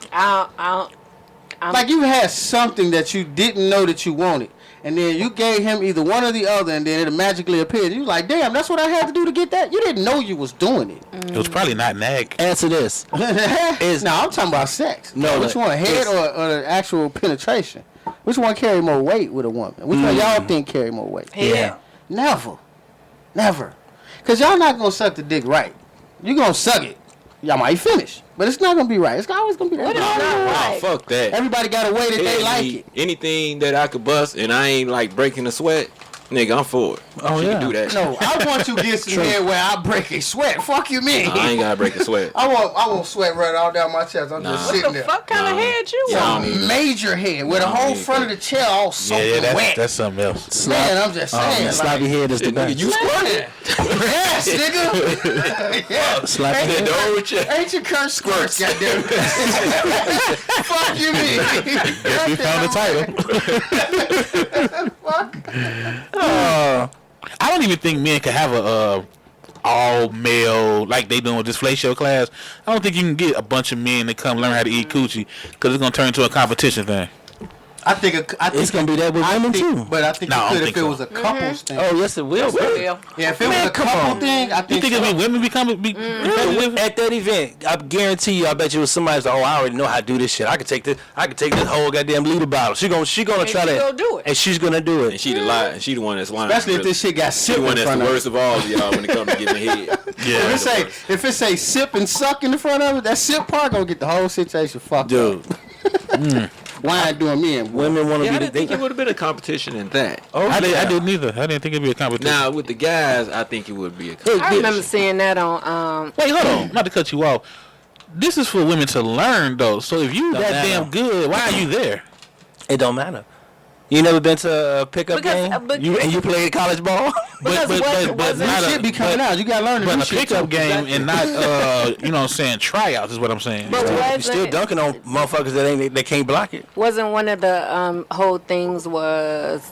Like you had something that you didn't know that you wanted, and then you gave him either one or the other, and then it magically appeared. You like, damn, that's what I had to do to get that. You didn't know you was doing it. It was probably not nag. Answer this. No, I'm talking about sex. No, which one, head or the actual penetration? Which one carry more weight with a woman? Which one y'all think carry more weight? Yeah. Never. Cause y'all not gonna suck the dick right. You gonna suck it. Y'all might finish, but it's not gonna be right. It's always gonna be that. Nah, fuck that. Everybody got a way that they like it. Anything that I could bust and I ain't like breaking a sweat, nigga, I'm for it. Oh, She yeah. can do that. No, I want you to get some head where I break a sweat. Fuck you, mean? I ain't gotta break a sweat. I want sweat right all down my chest. I'm just sitting there. What kind of head you Yeah, want? I don't need Major head with the whole front of the chair all soaking wet. That's something else. Man, I'm just saying. Sloppy head is the Shit, nigga, best. you squirted. Yes, nigga. Yeah. Sloppy head. The old chick. Ain't your Kurt Squirts, goddamn it. Fuck you, me. Guess we found the title. I don't even think men can have a all male like they doing with this fellatio class. I don't think you can get a bunch of men to come learn how to eat coochie because it's gonna turn into a competition thing. I think It's gonna be that with women too. But I think No, I you don't could if think it so. was a couples thing. Oh yes, it will. Yeah, if it was a couple thing, I You think think it'll so. be women competitive? At that event, I guarantee you, I bet you it was somebody who's like, oh, I already know how to do this shit. I can take this whole goddamn liter bottle. She gonna try to gonna do it. and she's gonna do And it. she the lie. She the one that's lying. Especially if this shit got She sip the in one that's front the of worst it. of all of y'all when it comes to giving head. Yeah. If it say sip and suck in the front of it, that sip part gonna get the whole situation fucked Dude, up. Wine doing me and women want to Yeah, I be didn't think it would have been a competition in that. I didn't either. I didn't think it'd be a competition. Now with the guys, I think it would be a I competition. remember seeing that on Wait, hold on. Not to cut you off. This is for women to learn, though. So if you Don't that matter. damn good, why are you there? It don't matter. You never been to a pickup Because- game? but- You played college ball? Because but that shit be coming out. You gotta learn to But do a shit. pickup too. game and not, you know what I'm saying, tryouts is what I'm saying. But You still dunking on motherfuckers that can't block it. wasn't one of the whole things was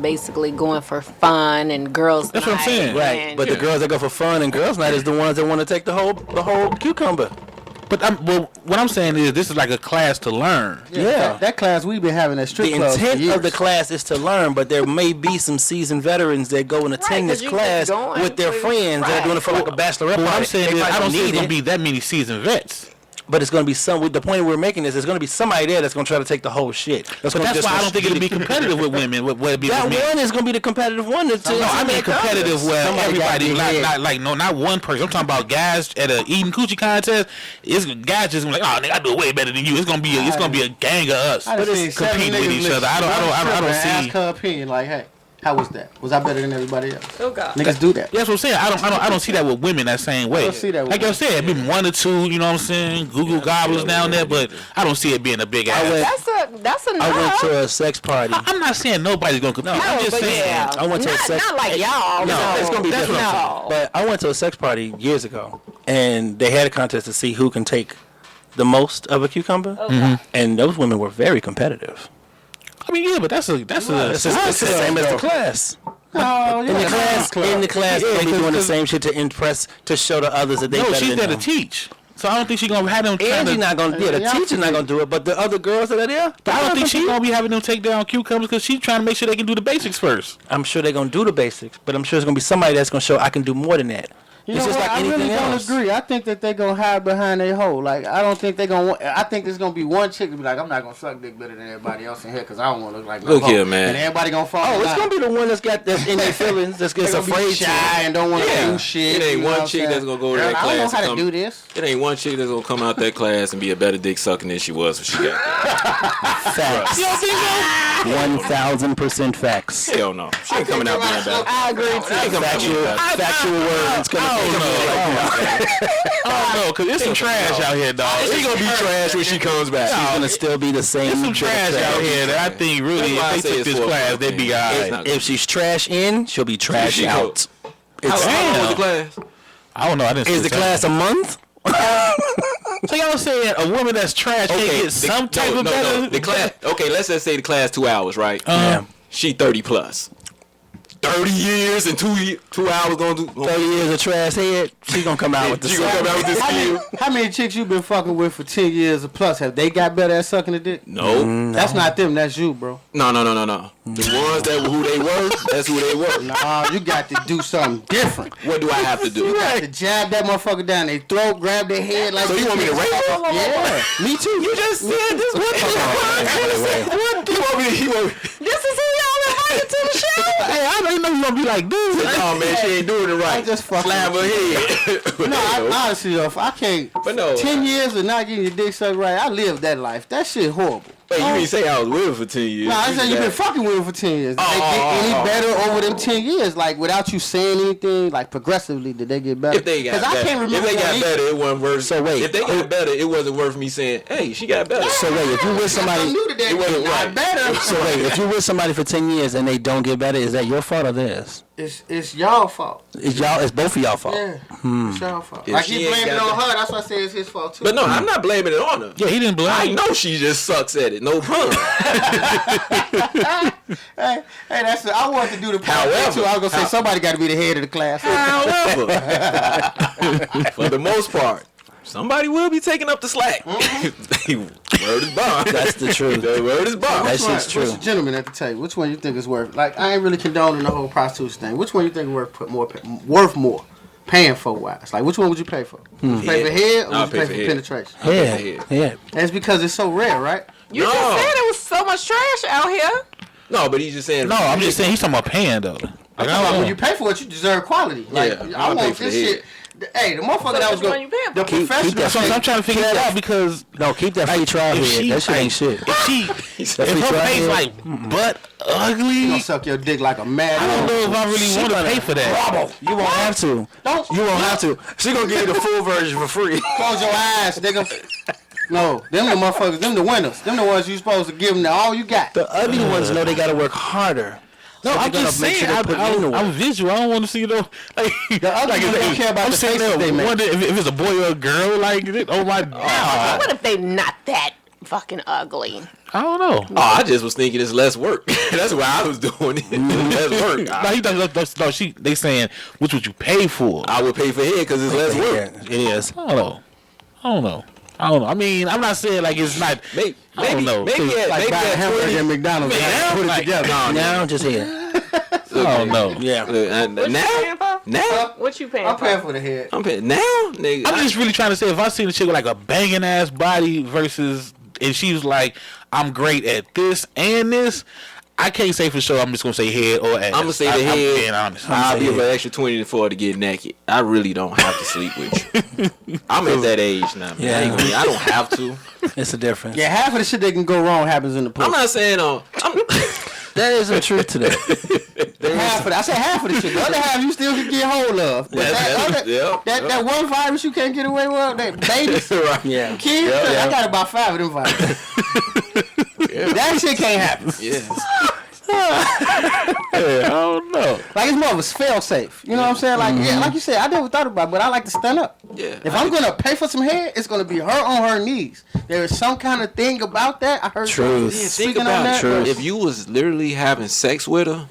basically going for fun and girls' That's what I'm night saying. Right. and- But the girls that go for fun and girls' night is the ones that want to take the whole cucumber. But what I'm saying is this is like a class to learn. Yeah. That class we been having at strip The clubs for intent years. of the class is to learn, but there may be some seasoned veterans that go and attend 'cause this you class just going with their for- friends that are doing it for like a bachelorette But what party. I'm saying They is I probably don't think need it's going to it, be that many seasoned vets. but it's going to be some. The point we're making is there's going to be somebody there that's going to try to take the whole shit. But that's why I don't think it'll be competitive with women. What it'd be That with men. one is going to be the competitive one. No, I mean competitive where Somebody gotta everybody, be ahead. not one person. I'm talking about guys at a eating coochie contest. It's guys just gonna be like, oh, nigga, I do it way better than you. It's gonna be a gang of us I just seen competing seven with niggas each other. I don't and see. ask her opinion like, hey, how was that? Was I better than everybody else? Oh God. Niggas do that. That's what I'm saying. I don't see that with women that same way. don't see that with Like I said, maybe one or two. You know what I'm saying? Google gobblers down there, but I don't see it being a big ass. That's enough. I went to a sex party. I'm not saying nobody's gonna compete. I'm just but saying. yeah. I went to a not, sex. not like y'all. No, it's gonna be That's different. what I'm No. But I went to a sex party years ago, and they had a contest to see who can take the most of a cucumber, and those women were very competitive. I mean, yeah, but that's the same as the class. Oh, yeah. In the class, they be doing the same shit to impress, to show the others that they better she's than there them. to teach. So I don't think she's gonna have them. Angie's not gonna. Yeah, the teacher's not gonna do it, but the other girls that are there, I don't think she's gonna be having them take down cucumbers because she's trying to make sure they can do the basics first. I'm sure they're gonna do the basics, but I'm sure there's gonna be somebody that's gonna show I can do more than that. You It's know just what? like I anything really else. don't agree. I think that they're going to hide behind their hole. Like, I don't think they're going to... I think there's going to be one chick to be like, I'm not going to suck dick better than everybody else in here because I don't want to look like no Look hoe. here, man. And everybody going to fall Oh, in it's line. gonna be the one that's in their feelings, that's Afraid afraid shy and don't want to do shit. It ain't you know one what I'm chick saying? that's gonna go to Girl, that I don't know class. how to do this. It ain't one chick that's gonna come out that class and be a better dick sucking than she was when she got there. Facts. 1,000% facts. Hell no. She ain't coming out being better. I agree too. Factual words. I don't know, because it's some trash out here, dog. She gonna be trash when she comes back. She's gonna still be the same. There's some trash out here that I think really, That's why I if say they took it's this for a class, fuck they'd be thing. alright. It's If she's trash in, she'll be trash She out. How long was the class? I don't know. I didn't. Is the class a month? So y'all saying a woman that's trash can't get some type of better? The class. Okay, let's just say the class 2 hours, right? Yeah. She 30 plus. 30 years and 2 hours gonna do. 30 years of trash head, she gonna come out with the She gonna come out with this skill. How many chicks you been fucking with for 10 years or plus? Have they got better at sucking the dick? No. That's not them. That's you, bro. No. The ones that who they were, that's who they were. Nah, you got to do something different. What do I have to do? You got to jab that motherfucker down their throat, grab their head like. So you want me to rape her? Yeah, me too. You just said this. What the You want me to? This is who y'all invited to the show. Hey, I didn't know you gonna be like this. No, man, she ain't doing it right. I just fucking. Slap her head. No, honestly though, I can't. But no. 10 years of not getting your dick sucked right, I lived that life. That shit horrible. Wait, you didn't say I was with her for 10 years. No, I said you've been fucking with him for 10 years. Did they get any better over them 10 years? Like, without you saying anything, like, progressively, did they get better? If they got Because I can't remember. If they got better, it wasn't worth. So wait. If they got better, it wasn't worth me saying, "Hey, she got better." So wait, if you with somebody, I knew that It wasn't got right. better. so wait, if you with somebody for 10 years and they don't get better, is that your fault or theirs? It's y'all fault. It's both of y'all fault. Yeah, it's y'all fault. If Like, she he ain't blamed it got on her. That's why I say it's his fault, too. But no, I'm not blaming it on her. Yeah, he didn't blame. I know she just sucks at it. No pun. Hey, that's it. I wanted to do the podcast, However- too. I was going to say somebody got to be the head of the class. However, for the most part, somebody will be taking up the slack. Word is bond. That's the truth. The word is bond. That's Which just one- true. What's the gentleman at the table? Which one you think is worth? Like, I ain't really condoning the whole prostitution thing. Which one you think is worth more? Paying for wise. Like, which one would you pay for? Would you pay for head or I'll would you pay pay for for head. penetration? Yeah, yeah. That's because it's so rare, right? You No. just said it was so much trash out here. No, but he's just saying. No, I'm just saying he's talking about paying though. Like, I don't When you pay for it, you deserve quality. Like, Yeah, I I'll pay want for this the shit. Hey, the motherfucker So that was which one going you paying the for? Keep professional. that- So I'm trying to figure that out because No, keep that free trial if head. she- That shit ain't shit. if she, That if free her trial face head. like butt You ugly, gonna suck your dick like a mad. I don't know if I really She want to gonna pay for that. Bravo. You won't have to. Don't You won't have to. She gonna give you the full version for free. close your eyes, nigga. No, them the motherfuckers. Them the winners. Them the ones you supposed to give them all you got. The ugly ones know they gotta work harder. No, So I'm they just gotta make saying. sure they put in the work. I'm visual. I don't want to see no. Like, The other like, ones don't care about I'm the sitting faces there they make. wondering if it's a boy or a girl. Like, oh my god, What if they not that fucking ugly? I don't know. Oh, I just was thinking it's less work. That's why I was doing it. Less work. No, he does. No, they saying which would you pay for? I would pay for head because it's less work. Yeah, it is. I don't know. I mean, I'm not saying like it's not. Maybe, I don't know. maybe Like maybe buying a at hamburger 20. at McDonald's and Man, put it like, together. Now just here. I don't know. Yeah. What you paying for? Now, What you paying I'm for? paying for the head. I'm paying now, nigga. I'm just really trying to say if I see a chick with like a banging ass body versus and she's like I'm great at this and this, I can't say for sure. I'm just gonna say head or ass. I'm gonna say the I'm head. being honest. I'll give an extra 20 to get naked. I really don't have to sleep with you. I'm at that age now, man. Yeah. I don't have to. It's a difference. Yeah, half of the shit that can go wrong happens in the pussy. I'm not saying There is a truth to that. Half of it. I said half of the shit. The other half you still can get hold of. But that one virus you can't get away with, that baby right. Yeah. kid, I got about 5 of them viruses. That shit can't happen. Yeah. I don't know. Like, it's more of a fail safe. You know what I'm saying? Like, yeah, like you said, I never thought about it, but I like to stand up. Yeah. If I'm gonna pay for some head, it's gonna be her on her knees. There is some kind of thing about that. I heard. Truth. Yeah, think speaking about on that. it. If you was literally having sex with her,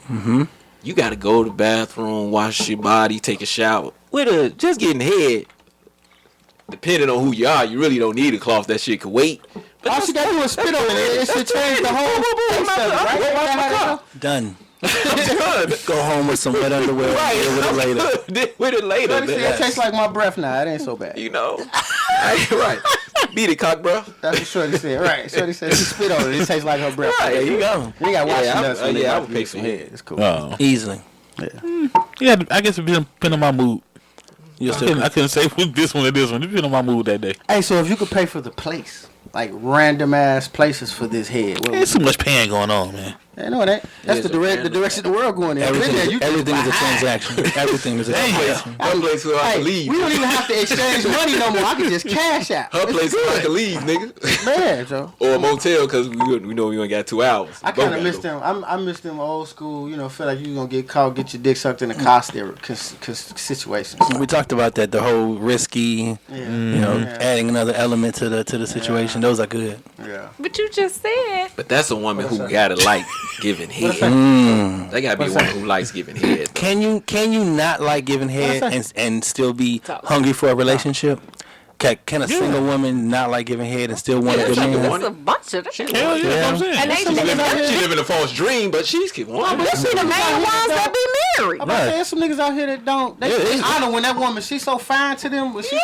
you got to go to the bathroom, wash your body, take a shower. With her, just getting head. Depending on who you are, you really don't need a cloth. That shit could wait. But all she got to do is spit on it. It should change the whole taste of it, right? Done. Go home with some wet underwear. Right. Deal with it later. Deal with it later. Let me see, it tastes like my breath now. It ain't so bad. You know. Right. Beat it, cock, bro. That's what Shorty said. Right. Shorty said she spit on it. It tastes like her breath. Right. There you go. You got washing nuts. I would pay some head. It's cool. Easily. Yeah, I guess it depends on my mood. I couldn't say with this one or this one. It depends on my mood that day. Hey, so if you could pay for the place, like random ass places for this head, There's too much paying going on, man. I know that. That's the direction the world going in. Everything is a transaction. Everything is a transaction. Her place where I can leave. We don't even have to exchange money no more. I can just cash out. Her place where I can leave, nigga. Man, Joe. Or a motel, because we know we only got 2 hours. I kind of miss them. I miss them old school, feel like you going to get caught, get your dick sucked in a car situations. We talked about that, the whole risky, adding another element to the situation. Those are good. Yeah. But you just said. But that's a woman who gotta like giving head. They gotta be a woman who likes giving head. Can you not like giving head and still be hungry for a relationship? Can a single woman not like giving head and still want a good man? That's a bunch of that. Hell yeah, that's what I'm saying. She living a false dream, but she's keep wanting. That's the main ones that be married. I'm about to say, there's some niggas out here that don't. They honor when that woman, she's so fine to them, but she's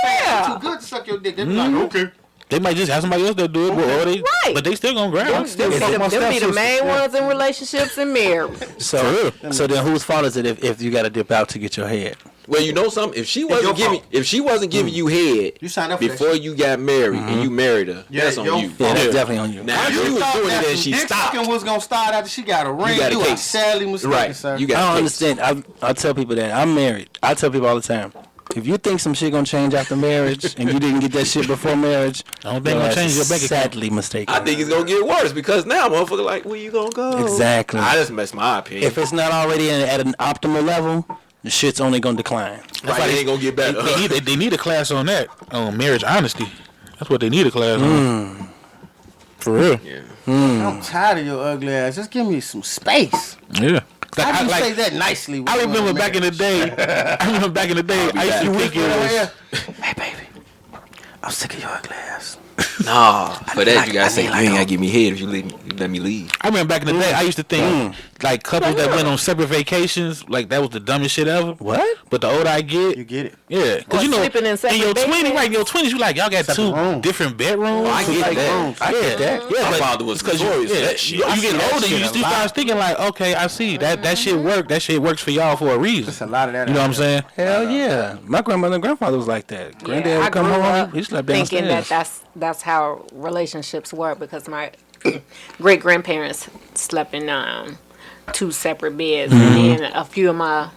too good to suck your dick. They be like, okay. They might just have somebody else that do it, but they still gonna grab. Them be the main ones in relationships and marriage. So then whose fault is it if you got to dip out to get your head? Well, you know something. If she wasn't giving you head you signed up for before you got married and you married her, that's on you. Yeah, that's definitely on you. Now if you was doing it and she stopped, was gonna start after she got a ring. You are sadly mistaken, right? Sir. You got. I don't understand. I tell people that I'm married. I tell people all the time. If you think some shit gonna change after marriage and you didn't get that shit before marriage, I don't think gonna change your bank account. Sadly mistaken. I think it's gonna get worse because now motherfucker like, where you gonna go? Exactly. I just mess my opinion. If it's not already at an optimal level, the shit's only gonna decline. That's why it ain't gonna get better. They need a class on that, on marriage honesty. That's what they need a class on. For real. Yeah. I'm tired of your ugly ass. Just give me some space. Yeah. How do you say that nicely? I remember back in the day. I used to think it was. Hey, baby. I'm sick of your ugly ass. Nah, for that you gotta say, you ain't gotta give me head if you let me leave. I remember back in the day, I used to think like couples that went on separate vacations, like that was the dumbest shit ever. What? But the older I get, You get it. yeah, because sleeping in in separate your beds? 20s, right? In your 20s, you like y'all got two different bedrooms. I get that. I get that. Yeah, My but father was because notorious for that you shit. get older, you still start thinking like, okay, I see that shit work. That shit works for y'all for a reason. There's a lot of that. You know what I'm saying? Hell yeah. My grandmother and grandfather was like that. Granddad would come home, he slept thinking downstairs. that's how relationships work because my great grandparents slept in 2 separate beds, and then a few of my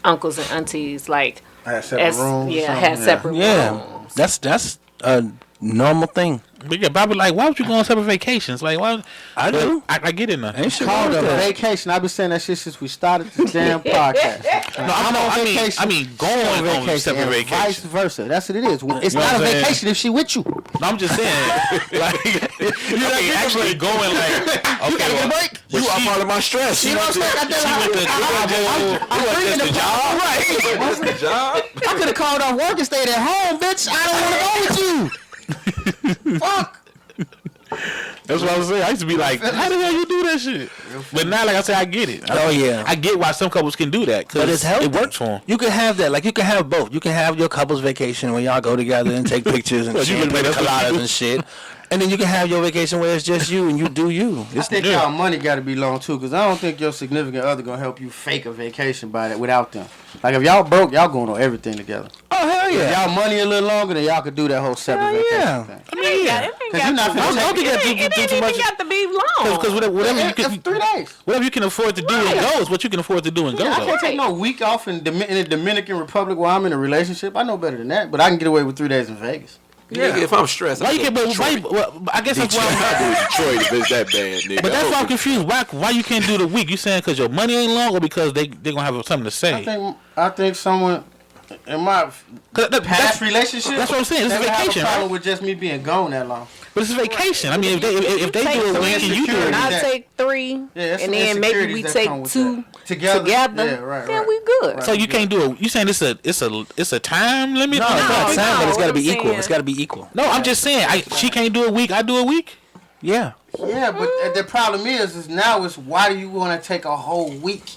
uncles and aunties had separate rooms. had separate rooms. Yeah, that's a normal thing. But yeah, Bobby, like, why would you go on separate vacations? Like, why? I do. I get it now. Ain't shit Called wrong a with that. vacation. I've been saying that shit since we started the damn podcast. I mean, going on separate and vacations. vice versa. That's what it is. It's know not what a I'm saying? vacation if she with you. No, I'm just saying, like, actually going like, okay, well, break. You are part of my stress. You know what I'm saying? What's the job? I could have called off work and stayed at home, bitch. I don't want to go with you. Fuck. That's what I was saying. I used to be like, how the hell you do that shit? But now, like I said, I get it. Oh, yeah. I get why some couples can do that. But it's healthy. It works for them. You can have that. Like, you can have both. You can have your couple's vacation where y'all go together and take pictures and shit, play coladas and shit. And then you can have your vacation where it's just you and you do you. I think y'all money got to be long too, because I don't think your significant other gonna help you fake a vacation by that without them. Like if y'all broke, y'all going on everything together. Oh hell yeah! If y'all money a little longer, then y'all could do that whole separate vacation thing. I mean, yeah. It ain't even got to be long. Because whatever you can, 3 days. Whatever you can afford to do in goes. What you can afford to do in goes. I can't take no week off in the Dominican Republic while I'm in a relationship. I know better than that, but I can get away with 3 days in Vegas. Nigga, if I'm stressed, why you can't? I guess that's why I do Detroit if it's that bad, nigga. But that's why I'm confused. Why you can't do the week? You saying because your money ain't long, or because they gonna have something to say? I think someone in my past relationship. That's what I'm saying. It's a vacation. Have a problem with just me being gone that long. But it's a vacation. I mean, if they do it, when can you do it? I'll take 3, and then maybe we take 2 together. Yeah, right. Then we good. So you can't do it. You saying it's a time limit? No, it's not time, but it's got to be equal. saying. It's got to be equal. No, I'm just saying. She can't do a week. I do a week. Yeah. Yeah, but the problem is now it's why do you want to take a whole week?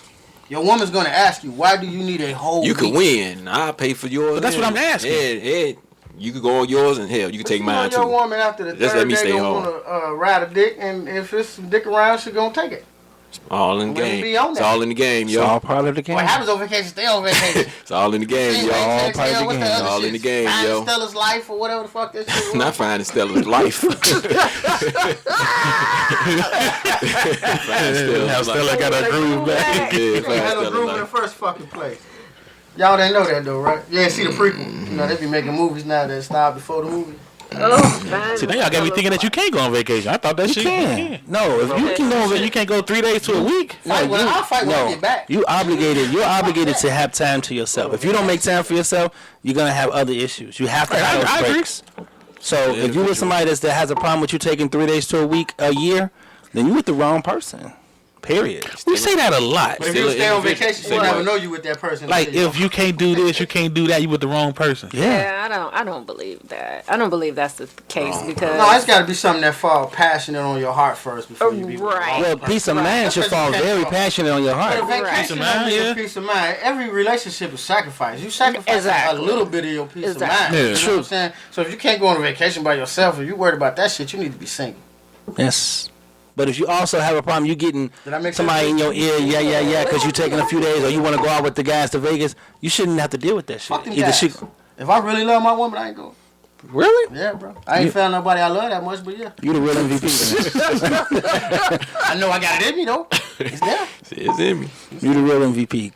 Your woman's going to ask you, why do you need a whole week? You can win. I'll pay for yours. But that's what I'm asking. Yeah. You could go on yours, and hell, you can take mine too. Your woman after the Just third let me day stay gonna home. want to ride a dick, and if it's some dick around, she gonna take it. All in the Let me game. be on It's that. all in the game, It's all yo. part of the game. What happens on vacation, stay on vacation. It's all in the game, yo. all part of the game. It's all in the game, yo. Stella's life or whatever the fuck that shit was. Not finding Stella's life. How Stella got her groove back. Yeah, You find had a Stella's groove in the life. first fucking place. Y'all didn't know that though, right? You ain't see the prequel. You know, they be making movies now that start before the movie. See, now y'all got me thinking that you can't go on vacation. I thought that shit. can. No, if You can go on vacation. You can't go 3 days to a week. I'll fight when I No, get back. you're obligated to have time to yourself. If you don't make time for yourself, you're gonna have other issues. You have to have I those agree. breaks. So if you with somebody that has a problem with you taking 3 days to a week, a year, then you with the wrong person. Period. We say that a lot. But if you stay on vacation, you never know you with that person. Like if you can't do this, you can't do that. You with the wrong person. Yeah. Yeah, I don't believe that. I don't believe that's the case because No, it's got to be something that fall passionate on your heart first before you be with the Right. wrong Well, person. peace of mind should fall very passionate on your But a heart. vacation Peace of don't mind, give you yeah. peace of mind. Every relationship is sacrifice. You sacrifice Exactly. a little bit of your peace Exactly. of mind. Yeah. You know what I'm saying? So if you can't go on a vacation by yourself, if you worried about that shit, you need to be single. Yes. But if you also have a problem, you getting Did I make somebody sense? in your ear, yeah, because you taking a few days or you want to go out with the guys to Vegas, you shouldn't have to deal with that shit. Fuck them guys. If I really love my woman, I ain't going. Really? Yeah, bro. I ain't found nobody I love that much, but yeah. You the real MVP. I know I got it in me, though. It's there. It's in me. You the real MVP.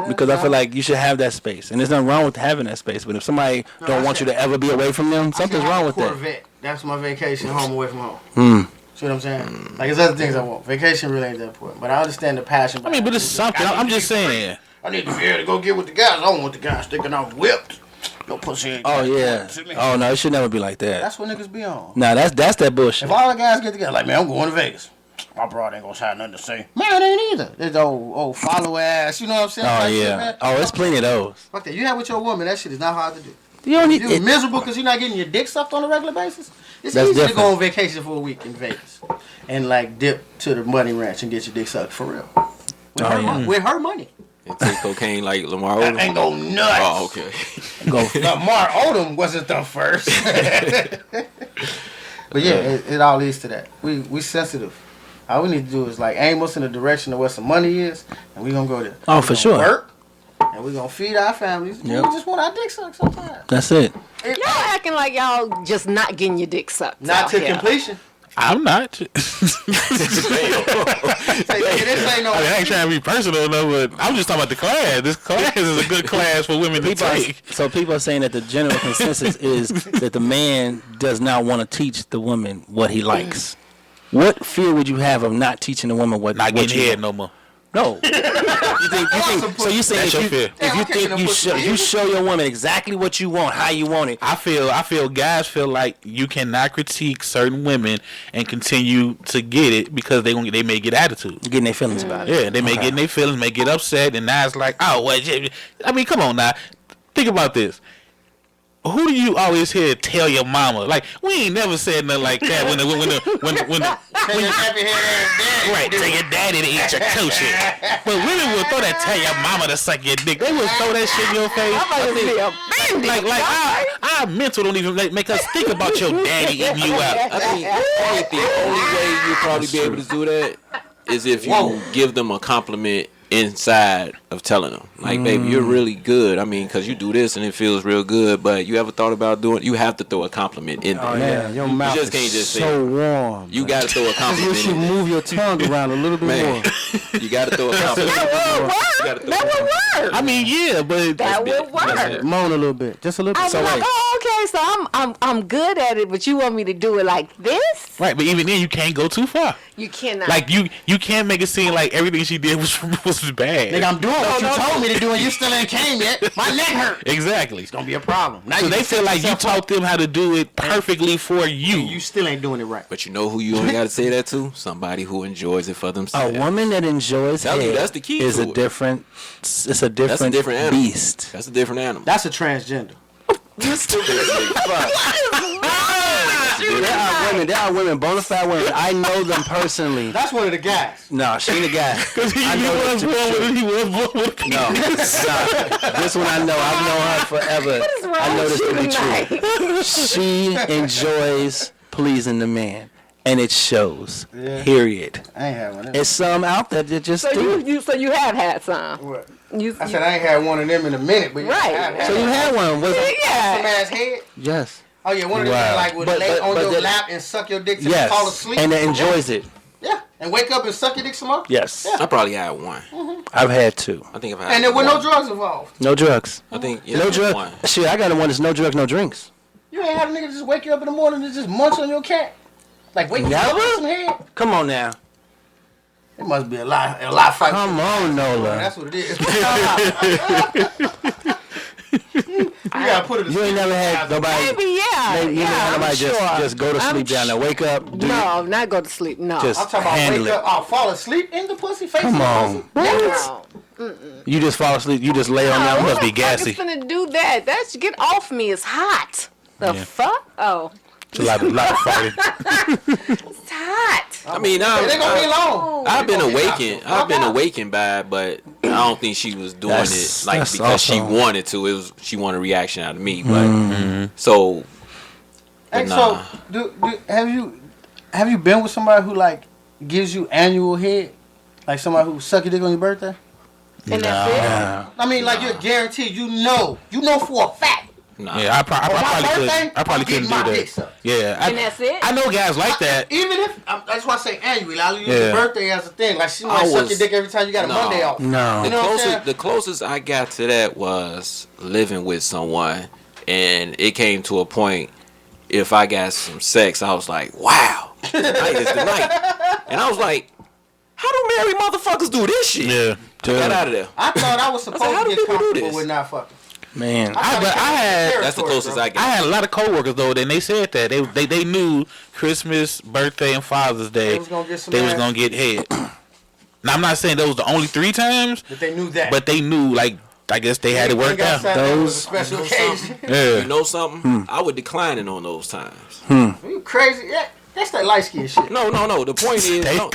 Because I feel like you should have that space. And there's nothing wrong with having that space. But if somebody don't want you to ever be away from them, something's wrong with that. Corvette. That's my vacation, home away from home. See what I'm saying? Mm. Like, there's other things I want. Vacation really ain't that important. But I understand the passion. I mean, but it's something. I'm just saying. I need to be able to go get with the guys. I don't want the guys sticking out whipped. No pussy ain't Oh, got yeah. to me. Oh, no, it should never be like that. That's what niggas be on. Nah, that's that bullshit. If all the guys get together, like, man, I'm going to Vegas. My broad ain't gonna have nothing to say. Man, ain't either. There's old follow ass. You know what I'm saying? Oh, Like, shit, yeah. man. Oh, it's plenty of those. Fuck that. You have with your woman, that shit is not hard to do. You don't need You miserable because you're not getting your dick sucked on a regular basis? It's That's easy to different. go on vacation for a week in Vegas and like dip to the money ranch and get your dick sucked for real. With her money. And take cocaine like Lamar That Odom. ain't go nuts. Oh, okay. Go. Lamar Odom wasn't the first. But yeah, it all leads to that. We sensitive. All we need to do is like aim us in the direction of where some money is, and we gonna go there. Oh, We for gonna sure. Work, and we gonna feed our families. Yep. We just want our dick sucked sometimes. That's it. y'all acting like y'all just not getting your dick sucked. Not out to here. completion. I'm not. Say, nigga, this ain't no. I ain't trying to be personal, though, but I'm just talking about the class. This class is a good class for women to take. So people are saying that the general consensus is that the man does not want to teach the woman what he likes. What fear would you have of not teaching the woman what Not what getting you head want? no more. No. So you say That's your fear. if you think you show your woman exactly what you want, how you want it. I feel guys feel like you cannot critique certain women and continue to get it because they may get attitude. Getting their feelings about it. Yeah, they may get in their feelings, may get upset, and now it's like, oh, well, I mean, come on now. Think about this. Who do you always hear tell your mama? Like, we ain't never said nothing like that when right, tell your daddy to eat your coochie. But women will throw that tell your mama to suck your dick. They will throw that shit in your face. Like our mental don't even make us think about your daddy eating you out. I think the only way you'll probably be able to do that is if you give them a compliment inside of telling them, like, baby, you're really good. I mean, because you do this and it feels real good, but you ever thought about doing, you have to throw a compliment in there. Oh, yeah. Your mouth just can't is just say so it. warm. You got to throw a compliment You should in there. move your tongue around a little bit Man, more. you got to throw a compliment. That would I mean, yeah, but that would work. Moan a little bit, just a little bit. I'm like, oh, okay, so I'm good at it, but you want me to do it like this? Right, but even then, you can't go too far. You cannot. Like you can't make it seem like everything she did was bad. Nigga, I'm doing what you told me to do, and you still ain't came yet. My neck hurt. Exactly. It's gonna be a problem. Now So they feel like you taught them how to do it perfectly for you. You still ain't doing it right. But you know who you only got to say that to? Somebody who enjoys it for themselves. A woman that enjoys head that's the key is to a it. different. It's a different animal. beast. That's a different animal. That's a transgender. You stupid. There are women, bona fide women. I know them personally. That's one of the guys. No, she ain't a guy. Because he was born with it. No, this one I know. I've known her forever. What is wrong I know with this you to be true. tonight? She enjoys pleasing the man, and it shows. Yeah. Period. I ain't had one of them. It's some out there that just do it. So you have had some. What? You, I said I ain't had one of them in a minute, but Right. I have So you had one? Was it? some yeah. ass head. Yes. Oh yeah, one of them Wow. that like would But- lay but- on but your the- lap and suck your dick till Yes. you fall asleep. And it enjoys it. Yeah, and wake up and suck your dick some more. Yes. I probably had one. I've had two. I think I've had And there were no one. drugs involved. No drugs. I think No drugs. one. Shit, I got one that's no drugs, no drinks. You ain't had a nigga just wake you up in the morning and just munch on your cat. Like wake you up Never? with some head. Come on now. It must be a lot fight. Come on, Nola. That's what it is. You gotta put it. You ain't never had nobody. Maybe, yeah. You never had I'm nobody sure. just go to I'm sleep down there, wake up, do No, not go to sleep. No. Just- I'm talking about Handle wake it. up, I'll fall asleep in the pussy, face Come in the on. pussy. No. you just fall asleep, you just lay on No, there. who must be the fuck gassy. is finna do that? That's get off me. It's hot. The Yeah. fuck? Oh, It's a lot of fighting. it's hot. I mean, It ain't gonna be long. I've been It gonna be awakened. hot. I've been awakened by it, but I don't think she was doing That's- it like that's because she awesome. wanted to. It was she wanted a reaction out of me. But so Hey, nah. so have you been with somebody who like gives you annual head, like somebody who suck your dick on your birthday? And that's it. Yeah. I mean, like you're guaranteed. You know for a fact. Nah. Yeah, I probably birthday, couldn't I'm getting do my that. dick sucked. Yeah, And that's it? I know guys like that. Even if that's why I say annually. I use Yeah. your birthday as a thing. Like she might I suck was- your dick every time you got a No. Monday off. No. You know what I'm saying? The closest I got to that was living with someone, and it came to a point. If I got some sex, I was like, "Wow, tonight is the night," and I was like, "How do married motherfuckers do this shit?" Yeah, Get out of there. I thought I was supposed how to do get people do comfortable this? with not fucking. Man. I had That's the closest I I got. had a lot of coworkers though, and they said that they knew Christmas, birthday, and Father's Day They was gonna get some they was ass. gonna get head. Now I'm not saying that was the only 3 times, That they knew that. but they knew like I guess they had it worked out. Those- special occasion. Yeah. You know something? I would decline it on those times. You crazy? Yeah, that's that light skin shit. No. The point is, no.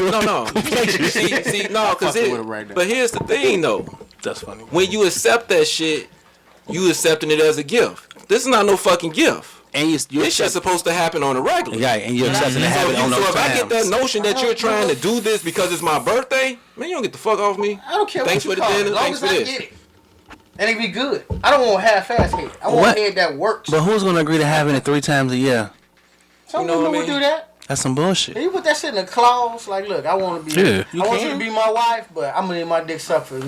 see, no, because fucking with it right now. but here's the thing, though. That's funny. When you accept that shit, you accepting it as a gift. This is not no fucking gift. And you This shit's supposed to happen on a regular. yeah, and you're accepting to have it on So those if I get that times. notion that you're trying to do this because it's my birthday, man, you don't get the fuck off me. I don't care Thanks what for you the call it. dinner. As long Thanks as for I this. get it. And it be good. I don't want half-ass head. I want What? head that works. But who's gonna agree to having it 3 times a year? Some you know women what I would mean? do that. That's some bullshit. And you put that shit in a clause, like, look, I want to be, Yeah. I want you to be my wife, but I'm gonna need my dick sucked for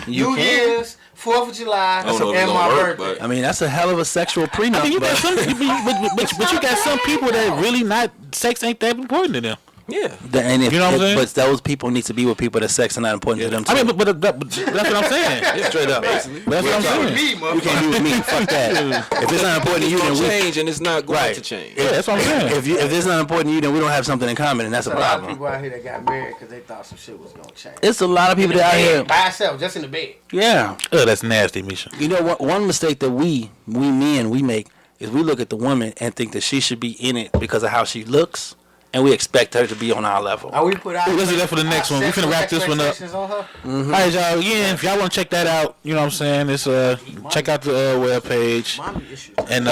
New Year's, 4th of July, I don't know if and it's my gonna work, birthday. I mean, that's a hell of a sexual prenup. I mean, you got but- some, but you got some people that really not sex ain't that important to them. Yeah. And if, You know what I'm saying? But those people need to be with people that sex is not important to them. Too. I mean, but that's what I'm saying. straight up. That's what I'm You saying. me, You motherfucker. can't be with me. Fuck that. If it's not important to you, It's then gonna we. change, and it's not going Right. to change. Yeah, that's what I'm saying. If it's not important to you, then we don't have something in common, and that's a A lot of problem. people out here that got married because they thought some shit was gonna change. It's a lot of people In the that out bed, here. by itself, just in the bed. Yeah. Oh, that's nasty, Misha. You know what? One mistake that we men make is we look at the woman and think that she should be in it because of how she looks, and we expect her to be on our level. We put our Let's do that for the next one. We finna wrap this one up. expectations on her. All right, y'all. Again, if y'all want to check that out, you know what I'm saying. It's check out the web page Mommy issues. and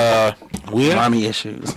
we're Mommy issues.